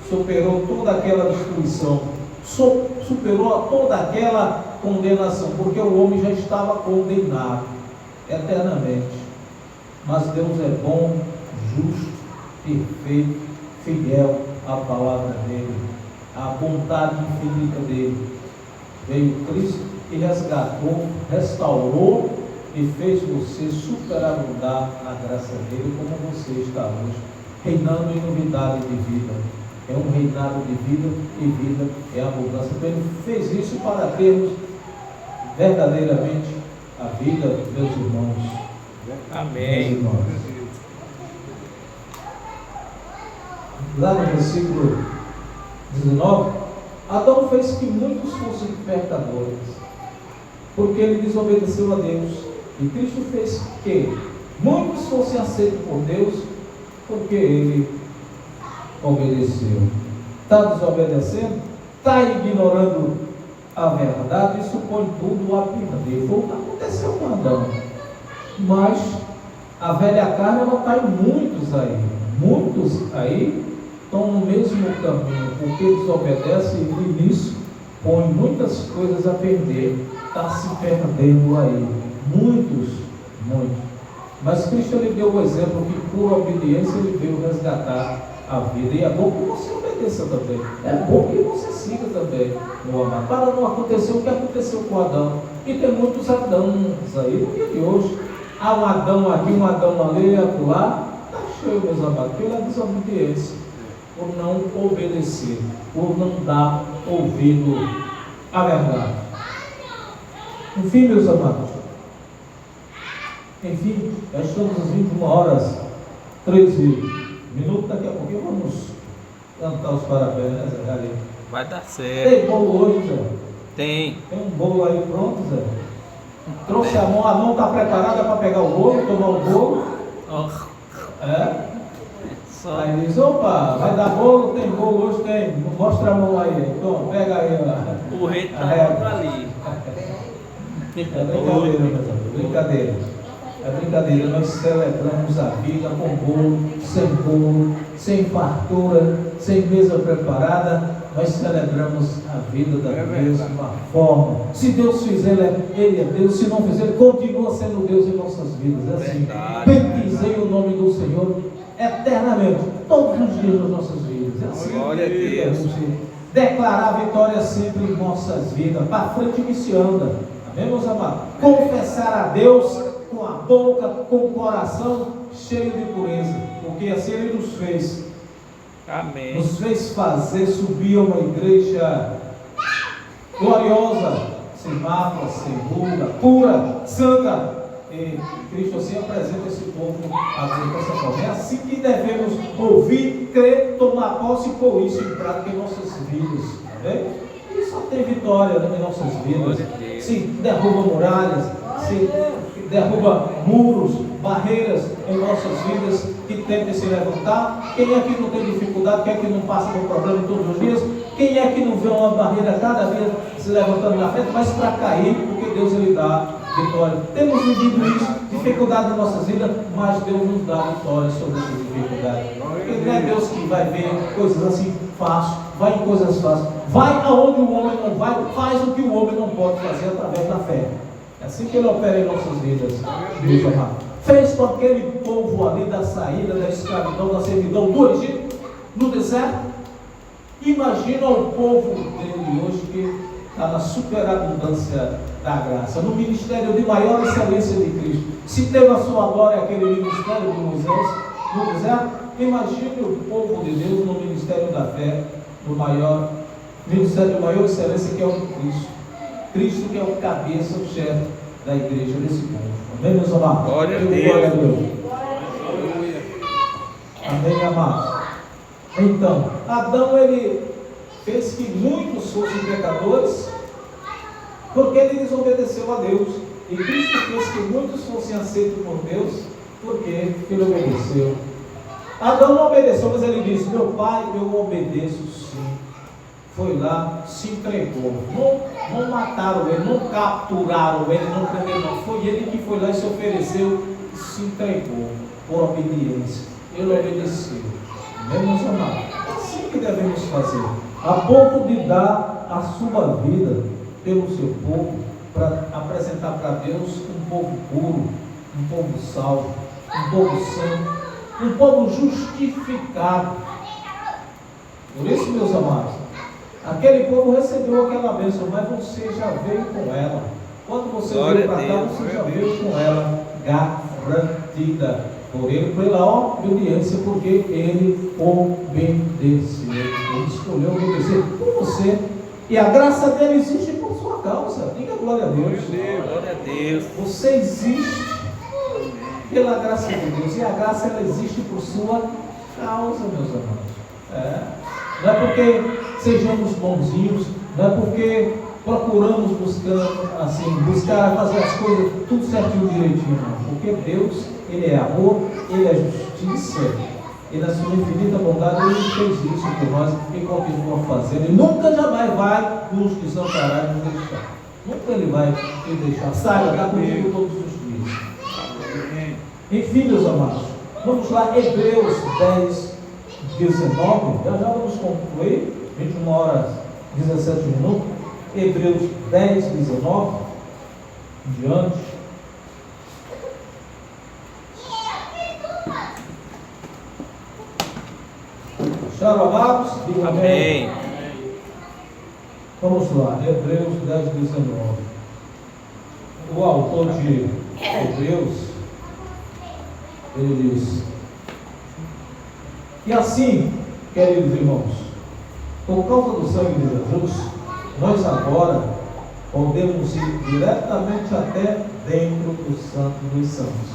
superou toda aquela destruição, superou toda aquela condenação, porque o homem já estava condenado eternamente. Mas Deus é bom, justo, perfeito, fiel à palavra dele, à vontade infinita dele. Veio Cristo e resgatou, restaurou e fez você superabundar na graça dele, como você está hoje, reinando em novidade de vida. É um reinado de vida, e vida é abundância. Então ele fez isso para termos verdadeiramente a vida, meus irmãos. Amém. Meus irmãos. Lá no versículo 19, Adão fez que muitos fossem pecadores, porque ele desobedeceu a Deus. E Cristo fez que muitos fossem aceitos por Deus, porque ele obedeceu. Está desobedecendo? Está ignorando a verdade? Isso põe tudo à vida dele. Foi o que aconteceu com Adão. Mas a velha carne, ela está em muitos aí. Muitos aí estão no mesmo caminho, porque desobedece e nisso põe muitas coisas a perder. Está se perdendo aí. Muitos. Mas Cristo ele deu o exemplo que por obediência ele veio resgatar a vida. E é bom que você obedeça também. É bom que você siga também, meu amado. Para não acontecer o que aconteceu com Adão. E tem muitos Adãos aí no dia de hoje. Há um Adão aqui, um Adão ali, acolá. Está cheio, meus amados, pela desobediência. Por não obedecer, por não dar ouvido à verdade. Enfim, meus amados, já estamos às 21 horas 13 minutos, daqui a pouquinho vamos cantar os parabéns, né, Zé? Ali. Vai dar certo. Tem bolo hoje, Zé? Tem. Tem um bolo aí pronto, Zé? Trouxe a mão está preparada para pegar o bolo, tomar o bolo. Oh. É? Só. Aí diz, opa, vai dar bolo? Tem bolo hoje? Tem. Mostra a mão aí. Então, pega aí. O rei está ali. É brincadeira, meus amigos, brincadeira. É brincadeira, nós celebramos a vida com bolo, sem fartura, sem mesa preparada. Nós celebramos a vida da mesma forma. Se Deus fizer, Ele é Deus. Se não fizer, Ele continua sendo Deus em nossas vidas. É assim. Bendizei o nome do Senhor eternamente, todos os dias das nossas vidas. É assim. Glória a Deus. Declarar a vitória sempre em nossas vidas. Para frente que se anda. Amém, meus amados? Confessar a Deus com a boca, com o coração cheio de pureza. Porque assim Ele nos fez. Amém. Nos fez fazer subir a uma igreja gloriosa, sem mácula, sem ruga, pura, santa. E Cristo assim apresenta esse povo a Deus dessa forma. É assim que devemos ouvir, crer, tomar posse e pôr isso em prática em nossas vidas. E só tem vitória em nossas vidas. Se derruba muralhas, se derruba muros, barreiras em nossas vidas que tentem se levantar. Quem é que não tem dificuldade? Quem é que não passa por problema todos os dias? Quem é que não vê uma barreira cada vez se levantando na frente, mas para cair, porque Deus ele dá vitória. Temos vivido isso, dificuldade em nossas vidas, mas Deus nos dá vitória sobre essas dificuldades. Porque não é Deus que vai ver coisas assim fáceis, vai em coisas fáceis, vai aonde o homem não vai, faz o que o homem não pode fazer através da fé. É assim que Ele opera em nossas vidas, Deus amado. Fez com aquele povo ali da saída, da escravidão, da servidão do Egito, no deserto. Imagina o povo dele hoje que está na superabundância da graça, no ministério de maior excelência de Cristo. Se teve a sua glória aquele ministério de Moisés no deserto, imagine o povo de Deus no ministério da fé, no maior ministério de maior excelência, que é o de Cristo. Cristo que é o cabeça, o chefe da igreja desse povo. Amém, meus amados? Glória a Glória a Deus. Deus. Amém, amados? Então, Adão ele fez que muitos fossem pecadores, porque ele desobedeceu a Deus. E Cristo fez que muitos fossem aceitos por Deus, porque ele obedeceu. Adão não obedeceu, mas ele disse: meu pai, eu obedeço sim. Foi lá, se entregou. Não mataram ele, não capturaram ele, não prenderam, não. Foi ele que foi lá e se ofereceu e se entregou por obediência. Ele obedeceu. Amém, meus amados? É assim que devemos fazer. A ponto de dar a sua vida pelo seu povo, para apresentar para Deus um povo puro, um povo salvo, um povo santo, um povo justificado. Por isso, meus amados, aquele povo recebeu aquela bênção, mas você já veio com ela. Quando você veio para cá, você já veio com ela garantida por ele, pela obediência, porque ele obedeceu. Ele escolheu obedecer por você. E a graça dele existe por sua causa. Diga glória a Deus. Glória a Deus. Você existe pela graça de Deus. E a graça, ela existe por sua causa, meus amados. Não é porque sejamos bonzinhos, não é porque procuramos buscar fazer as coisas tudo certinho, direitinho, não. Porque Deus, ele é amor, ele é justiça. E na sua infinita bondade ele fez isso por nós e continua fazendo. E nunca jamais vai nos desamparar e nos deixar. Nunca ele vai te deixar. Saiba, está comigo todos os dias. Enfim, meus amados, vamos lá, Hebreus 10, 19. Já vamos concluir. 21 horas 17 minutos. Hebreus 10, 19. Diante. Acharam, amados? Diga amém. Vamos lá, Hebreus 10, 19. O autor de Hebreus, ele diz: e assim, queridos irmãos, por causa do sangue de Jesus, nós agora podemos ir diretamente até dentro do Santo dos Santos,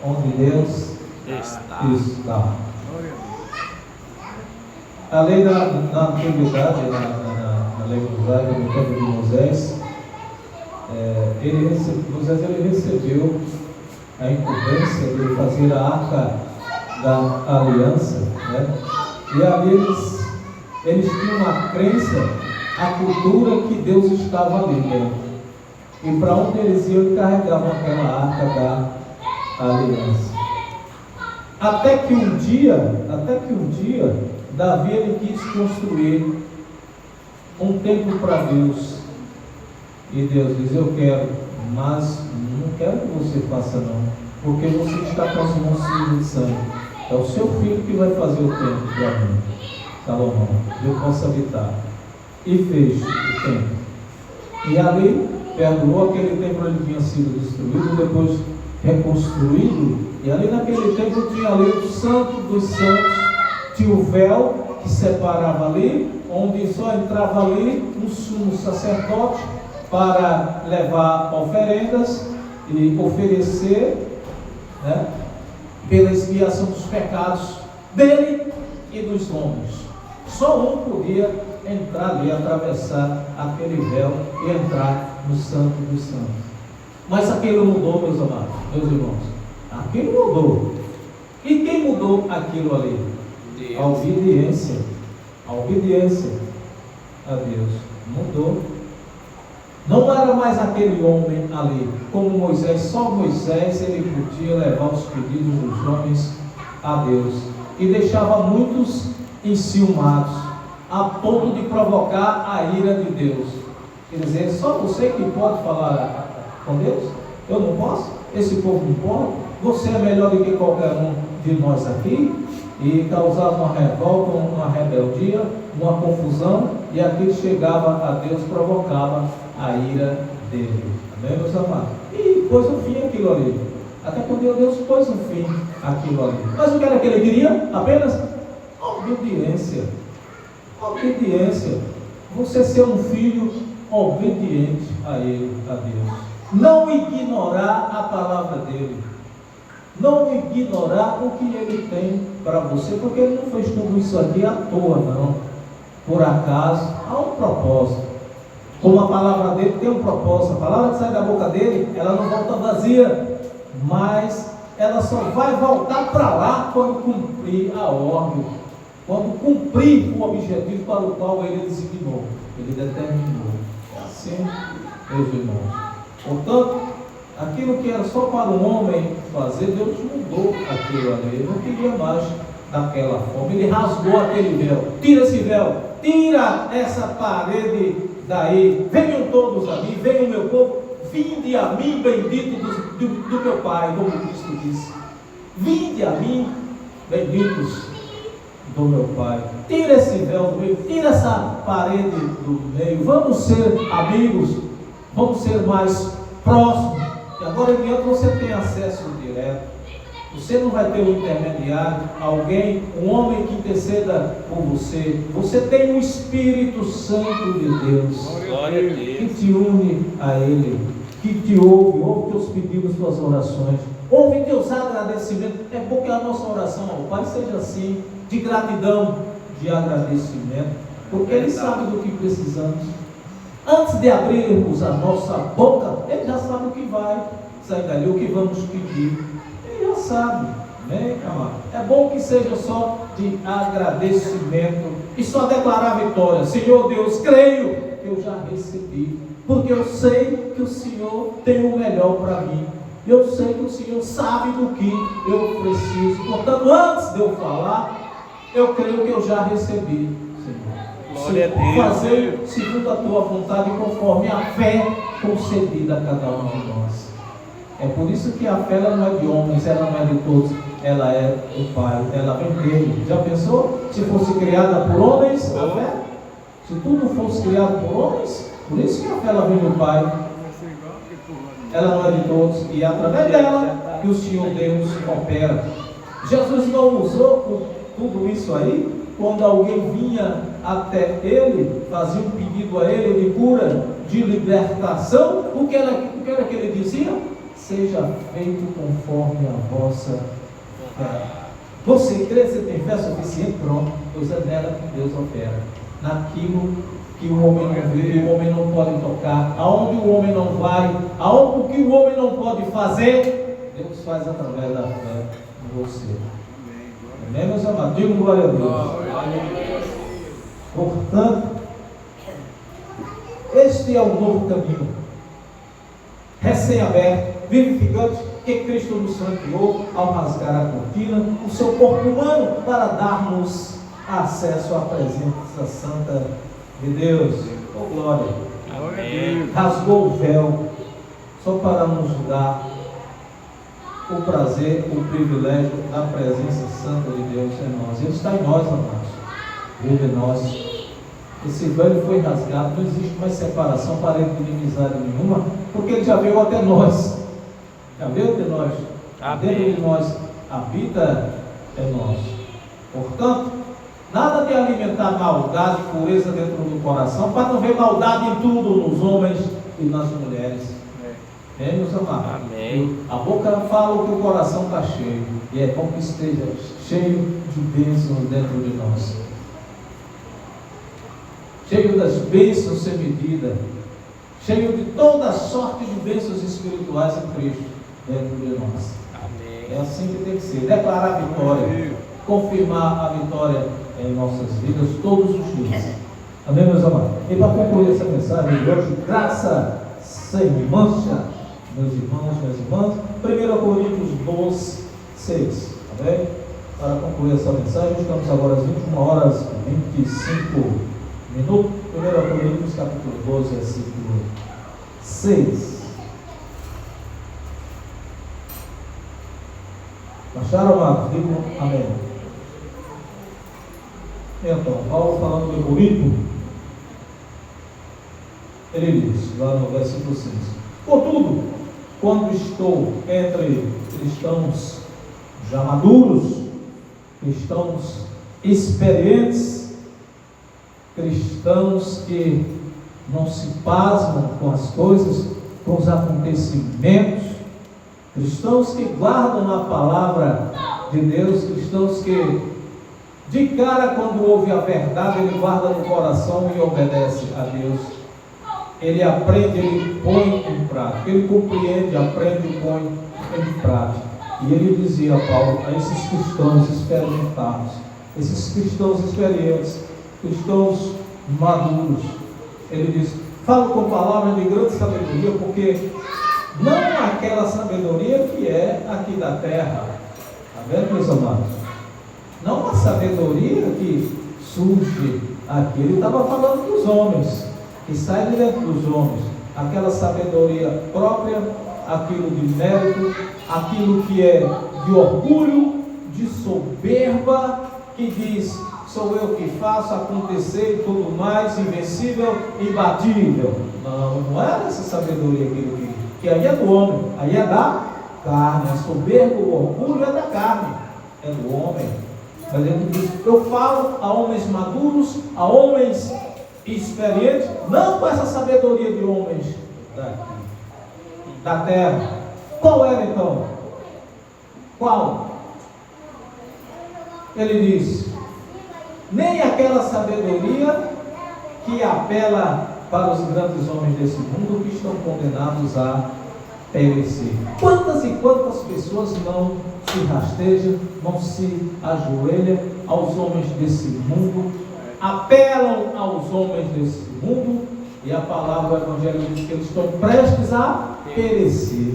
onde Deus está. A lei da antiguidade, na lei mosaica, no tempo de Moisés, Moisés recebeu a incumbência de fazer a arca da aliança, né? E ali eles tinham uma crença, a cultura que Deus estava ali dentro. E para onde eles iam, carregavam aquela arca da aliança. Até que um dia, Davi, ele quis construir um templo para Deus. E Deus diz: eu quero, mas não quero que você faça não, porque você está com as mãos sujas de sangue. É o seu filho que vai fazer o templo para mim, Salomão, eu posso habitar. E fez o templo. E ali, perdoou, aquele templo, ele tinha sido destruído, depois reconstruído. E ali naquele templo tinha ali o Santo dos Santos, tinha o véu que separava ali, onde só entrava ali um sumo sacerdote para levar oferendas e oferecer, né, pela expiação dos pecados dele e dos homens. Só um podia entrar ali, atravessar aquele véu e entrar no Santo dos Santos. Mas aquilo mudou, meus amados, meus irmãos. Aquilo mudou. E quem mudou aquilo ali? Deus. A obediência a Deus mudou. Não era mais aquele homem ali, como Moisés. Só Moisés, ele podia levar os pedidos dos homens a Deus, e deixava muitos enciumados, a ponto de provocar a ira de Deus. Quer dizer, só você que pode falar com Deus? Eu não posso? Esse povo não pode? Você é melhor do que qualquer um de nós aqui? E causava uma revolta, uma rebeldia, uma confusão, e aquilo chegava a Deus, provocava a ira dele. Amém, meus amados? E pôs um fim àquilo ali. Até quando Deus pôs um fim àquilo ali. Mas o que era que ele queria? Apenas obediência. Obediência. Você ser um filho obediente a Ele, a Deus. Não ignorar a palavra dele. Não ignorar o que Ele tem para você, porque Ele não fez tudo isso aqui à toa, não. Por acaso. há um propósito. Como a palavra dele tem um propósito, a palavra que sai da boca dele, ela não volta vazia, mas ela só vai voltar para lá quando cumprir a ordem, quando cumprir o objetivo para o qual ele designou, ele determinou. É assim, meus irmãos. Portanto, aquilo que era só para o homem fazer, Deus mudou aquilo ali. Ele não queria mais daquela forma. Ele rasgou aquele véu. Tira esse véu, tira essa parede daí. Venham todos a mim, venham meu povo, vinde a mim, bendito do meu Pai, como Cristo disse. Vinde a mim, benditos do meu Pai. Tira esse véu do meio, tira essa parede do meio. Vamos ser amigos, vamos ser mais próximos. E agora em diante você tem acesso direto. Você não vai ter um intermediário, alguém, um homem que interceda por você. Você tem o Espírito Santo de Deus, Glória a Deus, que te une a Ele, que te ouve teus pedidos, tuas orações, ouve teus agradecimentos. É bom que a nossa oração ao Pai seja assim, de gratidão, de agradecimento, porque Ele sabe do que precisamos. Antes de abrirmos a nossa boca, Ele já sabe o que vai sair dali, o que vamos pedir. Ele já sabe, né, amado? É bom que seja só de agradecimento e só declarar a vitória. Senhor Deus, creio que eu já recebi, porque eu sei que o Senhor tem o melhor para mim. Eu sei que o Senhor sabe do que eu preciso. Portanto, antes de eu falar, eu creio que eu já recebi, Senhor. Glória a Deus. Fazer segundo a tua vontade, conforme a fé concedida a cada um de nós. É por isso que a fé ela não é de homens, ela não é de todos, ela é do Pai, ela vem dele. Já pensou? Se fosse criada por homens, a fé? Se tudo fosse criado por homens, por isso que a fé ela vem do Pai. Ela não é de todos, e é através dela que o Senhor Deus opera. Jesus não usou tudo isso aí, quando alguém vinha até ele, fazia um pedido a ele de cura, de libertação, o que era que ele dizia? Seja feito conforme a vossa fé. Você crê, você tem fé suficiente? Pronto, pois é nela que Deus opera. Naquilo que o homem não vê, o homem não pode tocar, aonde o homem não vai, o que o homem não pode fazer, Deus faz através da fé em você. Amém, meus amados? Digo glória a Deus. Portanto, este é o novo caminho, recém-aberto, vivificante, que Cristo nos franqueou ao rasgar a cortina, o seu corpo humano, para darmos acesso à presença santa de Deus. Oh glória! Amém. Rasgou o véu só para nos dar o prazer, o privilégio da presença santa de Deus em nós. Ele está em nós, amados. Vive em nós. Esse véu foi rasgado, não existe mais separação, parede de inimizade nenhuma, porque ele já veio até nós. Já veio até nós. Amém. Dentro de nós habita em nós. Portanto, nada de alimentar maldade e pureza dentro do coração, para não ver maldade em tudo, nos homens e nas mulheres. Amém, meus amados? Amém. A boca fala o que o coração está cheio, e é bom que esteja cheio de bênçãos dentro de nós. Cheio das bênçãos sem medida, cheio de toda sorte de bênçãos espirituais em Cristo dentro de nós. Amém. É assim que tem que ser, declarar a vitória, confirmar a vitória em nossas vidas todos os dias. Amém, meus amados? E para concluir essa mensagem de hoje, graça sem mancha, meus irmãos, minhas irmãs, 1 Coríntios 12, 6. Amém? Para concluir essa mensagem, estamos agora às 21 horas e 25 minutos. 1 Coríntios capítulo 12, versículo 6. Acharam, amados? Digam amém. Então, Paulo falando de Corinto, ele diz, lá no versículo 6: contudo, quando estou entre cristãos já maduros, cristãos experientes, cristãos que não se pasmam com as coisas, com os acontecimentos, cristãos que guardam a palavra de Deus, cristãos que De cara, quando ouve a verdade, ele guarda no coração e obedece a Deus. Ele aprende, ele põe em prática. Ele compreende, aprende e põe em prática. E ele dizia, Paulo, a esses cristãos experimentados, esses cristãos experientes, cristãos maduros, ele diz: falo com palavras de grande sabedoria, porque não aquela sabedoria que é aqui da terra. Está vendo, meus amados? Não uma sabedoria que surge aqui. Ele estava falando dos homens, que sai de dentro dos homens. Aquela sabedoria própria, aquilo de mérito, aquilo que é de orgulho, de soberba, que diz: sou eu que faço acontecer e tudo mais, invencível, imbatível. Não é essa sabedoria que aí é do homem, aí é da carne. A soberba, o orgulho é da carne, é do homem. Mas ele diz: eu falo a homens maduros, a homens experientes, não com essa sabedoria de homens da terra. Qual era então? Qual? Ele diz: nem aquela sabedoria que apela para os grandes homens desse mundo, que estão condenados a perecer. Quantas e quantas pessoas não se rastejam, não se ajoelham aos homens desse mundo, apelam aos homens desse mundo, e a palavra do Evangelho diz que eles estão prestes a perecer.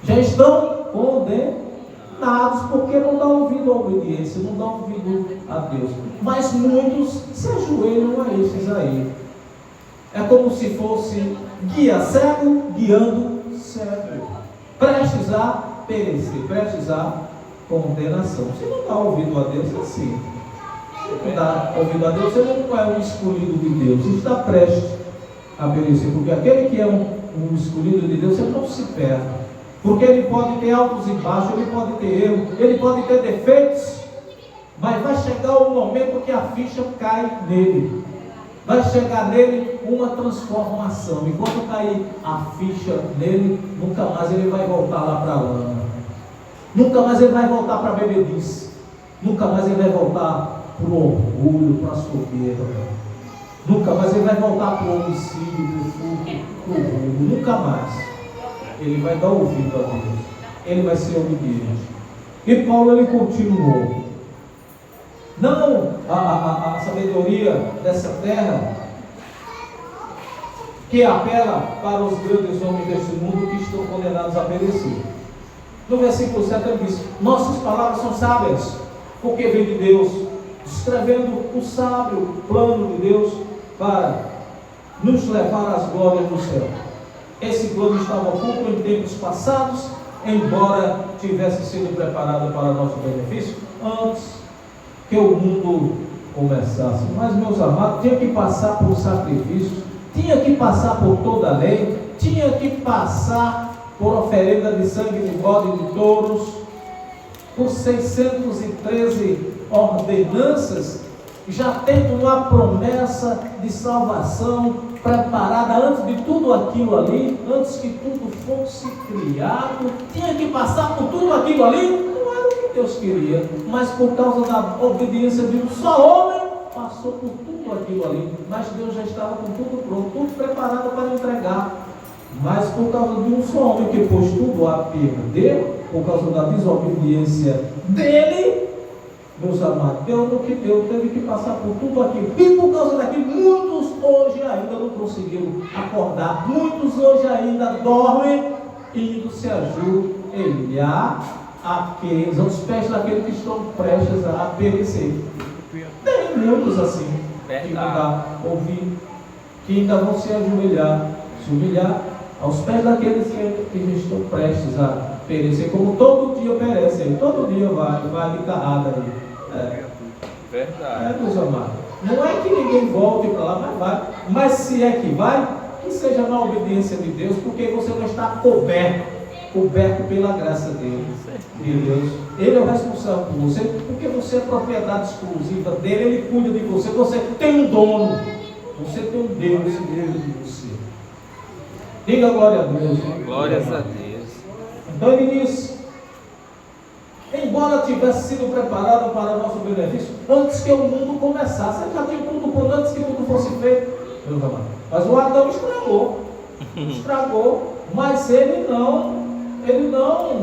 Já estão condenados, porque não dão ouvido à obediência, não dão ouvido a Deus. Mas muitos se ajoelham a esses aí. É como se fosse guia cego guiando cego, prestes a perecer, prestes a condenação. Você não dá ouvido a Deus assim. Você não dá ouvido a Deus, você não é um escolhido de Deus, você está prestes a perecer, porque aquele que é um escolhido de Deus, ele não se perde, porque ele pode ter altos e baixos, ele pode ter erro, ele pode ter defeitos, mas vai chegar um momento que a ficha cai nele, vai chegar nele uma transformação, e quando cair a ficha nele, nunca mais ele vai voltar lá para a lama, nunca mais ele vai voltar para a bebedice, nunca mais ele vai voltar para o orgulho, para a soberba, nunca mais ele vai voltar para o homicídio, para o furto, para o roubo, nunca mais. Ele vai dar ouvido a Deus, ele vai ser obediente. E Paulo, ele continuou: não a sabedoria dessa terra, que apela para os grandes homens deste mundo, que estão condenados a perecer. No versículo 7 ele diz: nossas palavras são sábias, porque vem de Deus, descrevendo o sábio plano de Deus para nos levar às glórias do céu. Esse plano estava oculto em tempos passados, embora tivesse sido preparado para nosso benefício antes que o mundo começasse. Mas, meus amados, tinha que passar por sacrifício, tinha que passar por toda a lei, tinha que passar por oferenda de sangue de bode e de touros, por 613 ordenanças, já tendo uma promessa de salvação preparada antes de tudo aquilo ali, antes que tudo fosse criado. Tinha que passar por tudo aquilo ali. Não era o que Deus queria, mas por causa da obediência de um só homem, passou por tudo aquilo ali. Mas Deus já estava com tudo pronto, tudo preparado para entregar. Mas por causa de um só homem que pôs tudo a perder, por causa da desobediência dele, meus amados, Deus no que deu, teve que passar por tudo aquilo. E por causa daquilo, muitos hoje ainda não conseguiram acordar. Muitos hoje ainda dormem, indo se ajoelhar aos pés daqueles que estão prestes a perecer. Tem muitos assim, que ainda ouvir, que ainda vão se ajoelhar, se humilhar aos pés daqueles que estão prestes a perecer, como todo dia perecem, todo dia vai de carrada aí. Verdade. Meus amados, não é que ninguém volte para lá, mas vai. Mas se é que vai, que seja na obediência de Deus, porque você não está coberto pela graça dele, de Deus. Ele é o responsável por você, porque você é propriedade exclusiva dele, ele cuida de você, você tem um dono, você tem um Deus que cuida de você. Diga glória a Deus. Glórias a Deus. Então ele diz: embora embora tivesse sido preparado para nosso benefício, antes que o mundo começasse. Ele já tinha tudo pronto antes que tudo fosse feito. Mas o Adão estragou, mas ele não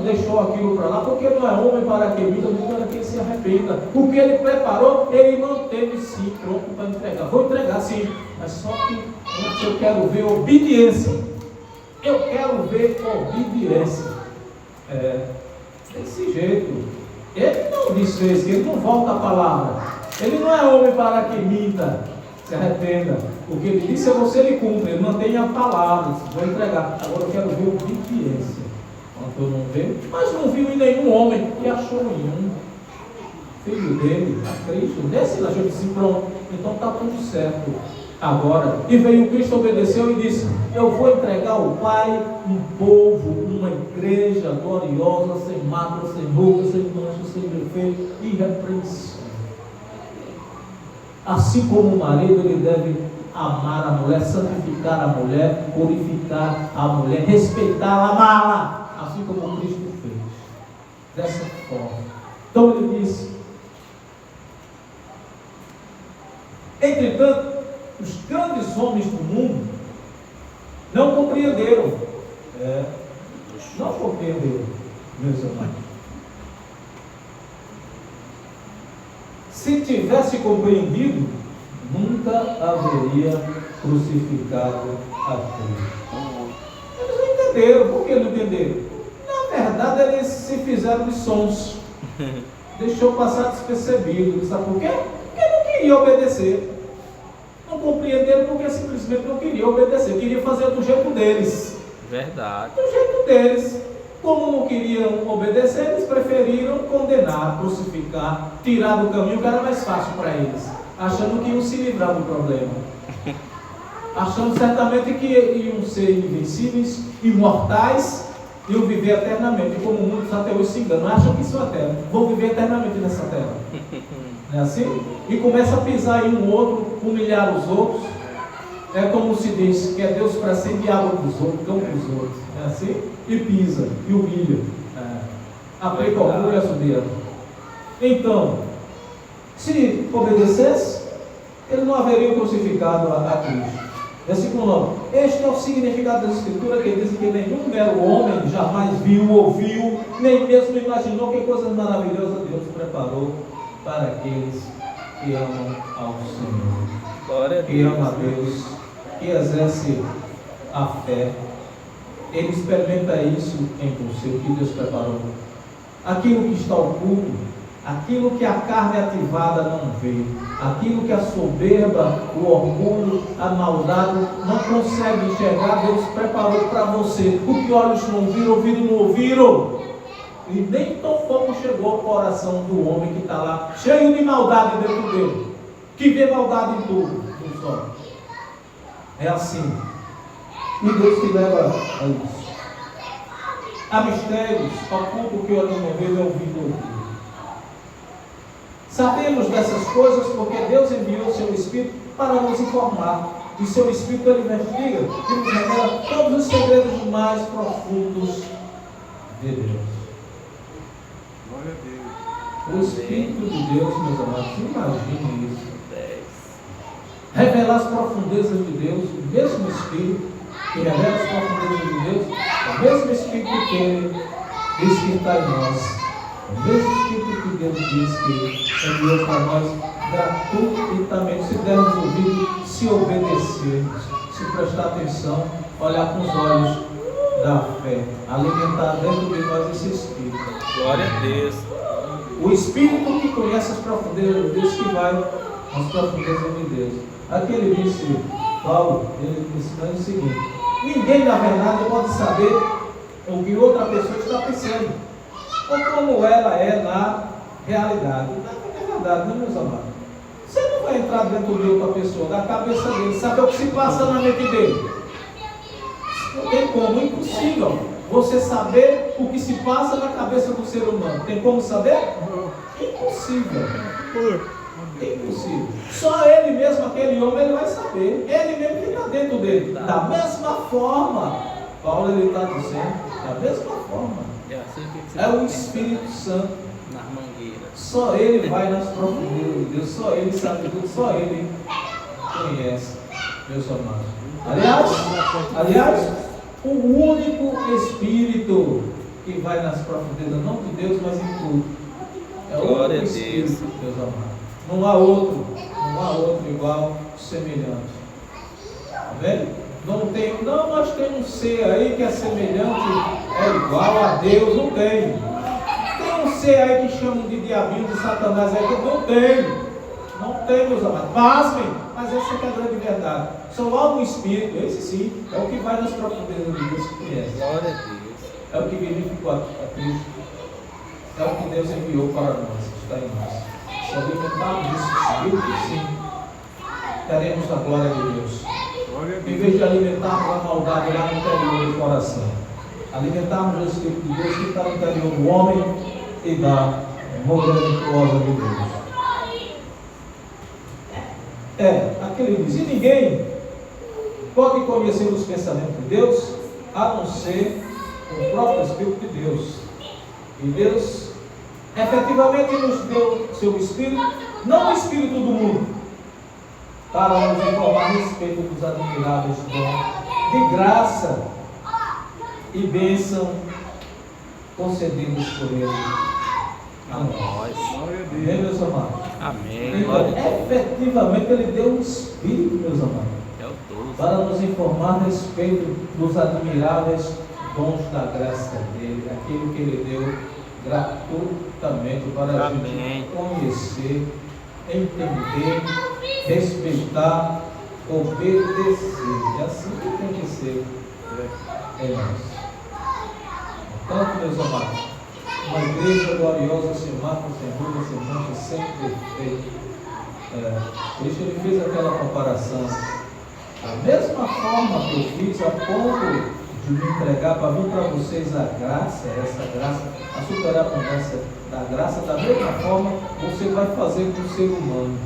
deixou aquilo para lá, porque não é homem para que minta, nem para que se arrependa. O que ele preparou, ele manteve sim, pronto para entregar. Vou entregar sim, mas só que antes eu quero ver obediência. Eu quero ver obediência. Desse jeito. Ele não desfez, que ele não volta a palavra. Ele não é homem para que minta, se arrependa. O que ele disse é você lhe cumpre, ele mantém a palavra. Vou entregar. Agora eu quero ver obediência. Quando não vê, mas não viu em nenhum homem, e achou em um filho dele, a Cristo. Nesse lá, eu disse, pronto, então está tudo certo. Agora, e veio Cristo, obedeceu e disse: eu vou entregar ao Pai um povo, uma igreja gloriosa, sem mácula, sem ruga, sem mancha, sem defeito, irrepreensível. Assim como o marido, ele deve amar a mulher, santificar a mulher, purificar a mulher, respeitá-la, amá-la, assim como Cristo fez, dessa forma. Então ele disse: entretanto, os grandes homens do mundo não compreenderam, meus amados. Se tivesse compreendido, nunca haveria crucificado a Cristo. Eles não entenderam. Por que não entenderam? Na verdade, eles se fizeram de sons. Deixou passar despercebido. Sabe por quê? Porque não queria obedecer. Não compreenderam porque simplesmente não queria obedecer. Queria fazer do jeito deles. Verdade. Do jeito deles. Como não queriam obedecer, eles preferiram condenar, crucificar, tirar do caminho que era mais fácil para eles, achando que iam se livrar do problema, achando certamente que iam ser invencíveis, imortais, iam viver eternamente, como muitos até hoje se enganam, acham que são eternos, vão viver eternamente nessa terra. Não é assim? E começa a pisar em um outro, humilhar os outros. É como se diz que é Deus para sempre, água para os outros, cão para os outros. Não é assim? E pisa, e humilha. Aplica o orgulho e a soberba. Então, se obedecesse, ele não haveria crucificado a Cristo. Versículo 9. Este é o significado da Escritura, que diz que nenhum mero homem jamais viu, ouviu, nem mesmo imaginou que coisas maravilhosas Deus preparou para aqueles que amam ao Senhor. Glória a Deus. Que ama a Deus, que exerce a fé. Ele experimenta isso em você, o que Deus preparou. Aquilo que está oculto, aquilo que a carne ativada não vê, aquilo que a soberba, o orgulho, a maldade não consegue enxergar, Deus preparou para você. O que olhos não viram, ouvidos não ouviram, e nem tão pouco chegou ao coração do homem que está lá, cheio de maldade dentro dele, que vê maldade em tudo, dos olhos. É assim. E Deus te leva a isso. Há mistérios ocultos que olhos não vê, nem ouvido ouvido. Sabemos dessas coisas porque Deus enviou o seu Espírito para nos informar. E seu Espírito ele investiga e nos revela todos os segredos mais profundos de Deus. Glória a Deus. O Espírito de Deus, meus amados, imagine isso. Revelar as profundezas de Deus, o mesmo Espírito que revela as profundezas de Deus, o mesmo Espírito que ele diz que está em nós. O mesmo Espírito que Deus diz que enviou para nós gratuitamente, se dermos ouvido, se obedecermos, se prestar atenção, olhar com os olhos da fé, alimentar dentro de nós esse Espírito. Glória a Deus. O Espírito que conhece as profundezas de Deus, que vai às profundezas de Deus. Aqui ele disse, Paulo, ele ensinando o seguinte: ninguém na verdade pode saber o que outra pessoa está pensando, ou como ela é na realidade. É verdade, não, meus amados? Você não vai entrar dentro de outra pessoa, da cabeça dele, saber o que se passa na mente dele. Não tem como, impossível você saber o que se passa na cabeça do ser humano. Tem como saber? Impossível. Impossível. Só ele mesmo, aquele homem, ele vai saber. Ele mesmo que está dentro dele. Da mesma forma, Paulo ele está dizendo, da mesma forma. É o Espírito Santo Nas mangueiras. Só Ele vai nas profundezas de Deus, só Ele sabe tudo, só Ele conhece, meus amados. Aliás, o único Espírito que vai nas profundezas, não de Deus, mas em tudo, é o Glória único a Deus. Espírito, meus amados. Não há outro igual, semelhante. Tá vendo? Não, nós temos um ser aí que é semelhante, é igual a Deus, não tem. Tem um ser aí que chamam de diabinho, de Satanás, aí que não tem. Não tem, meus amados. Pasmem, mas essa é a grande verdade. Só há um Espírito, esse sim, é o que vai nas profundezas de Deus que conhece. Glória a Deus. É o que vivificou a Cristo. É o que Deus enviou para nós, que está em nós. Se alimentarmos desse Espírito, sim, teremos a glória de Deus. Em vez de alimentarmos a maldade lá no interior do coração, alimentarmos o Espírito de Deus que está no interior do homem e da monstruosa de Deus. Aquele diz, e ninguém pode conhecer os pensamentos de Deus, a não ser o próprio Espírito de Deus. E Deus efetivamente nos deu seu Espírito, não o Espírito do mundo, para nos informar a respeito dos admiráveis dons de graça e bênção concedidos por Ele a nós. Amém, meus amados? Amém. Então, Glória a Deus. efetivamente, Ele deu um Espírito, meus amados, É o todo. para nos informar a respeito dos admiráveis dons da graça dele, aquilo que Ele deu gratuitamente para a gente conhecer, entender, respeitar, obedecer. É assim que tem que ser em nós. Portanto, meus amados, uma igreja gloriosa se marca sem ruga, sem mancha, sem defeito. Cristo ele fez aquela comparação. Da mesma forma que eu fiz a ponto de me entregar para vir para vocês a graça, essa graça, a superabundância da graça, da mesma forma você vai fazer com o ser humano,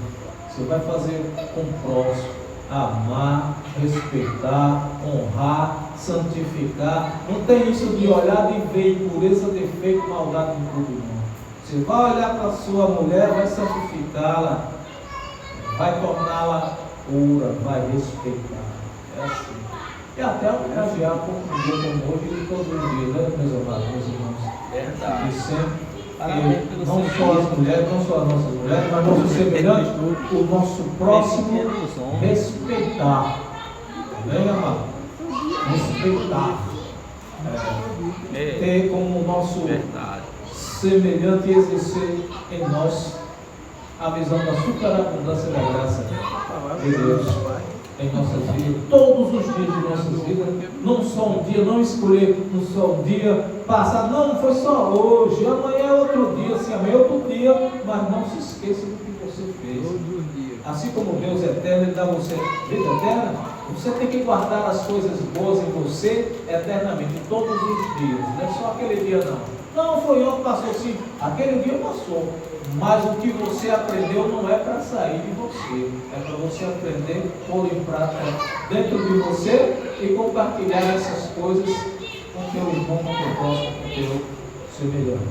você vai fazer com o próximo, amar, respeitar, honrar, santificar. Não tem isso de olhar e ver impureza, defeito, maldade em tudo, não. Você vai olhar para a sua mulher, vai santificá-la, vai torná-la pura, vai respeitar. É assim. E até homenagear como hoje e todos os dias, né, meus amados, meus irmãos? Verdade. E sempre, não só as mulheres, não só as nossas mulheres, mas nosso semelhante, o nosso próximo, respeitar. Amém, amado? Respeitar. Ter como nosso semelhante exercer em nós a visão da superabundância da graça de Deus em nossas vidas, todos os dias de nossas vidas, não só um dia, não escolher, não só um dia passado, não foi só hoje, amanhã é outro dia, assim, amanhã é outro dia, mas não se esqueça do que você fez. Assim como Deus é eterno, Ele dá a você vida eterna, você tem que guardar as coisas boas em você eternamente, todos os dias, não é só aquele dia não. Não, foi ontem, passou sim, aquele dia passou. Mas o que você aprendeu não é para sair de você, é para você aprender, pôr em prática dentro de você e compartilhar essas coisas com o teu irmão, com o teu próximo, com o teu semelhante.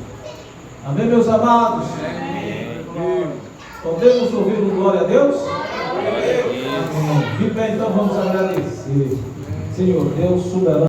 Amém, meus amados? Amém. Podemos ouvir um glória a Deus? Amém. De pé, então vamos agradecer. Senhor Deus soberano.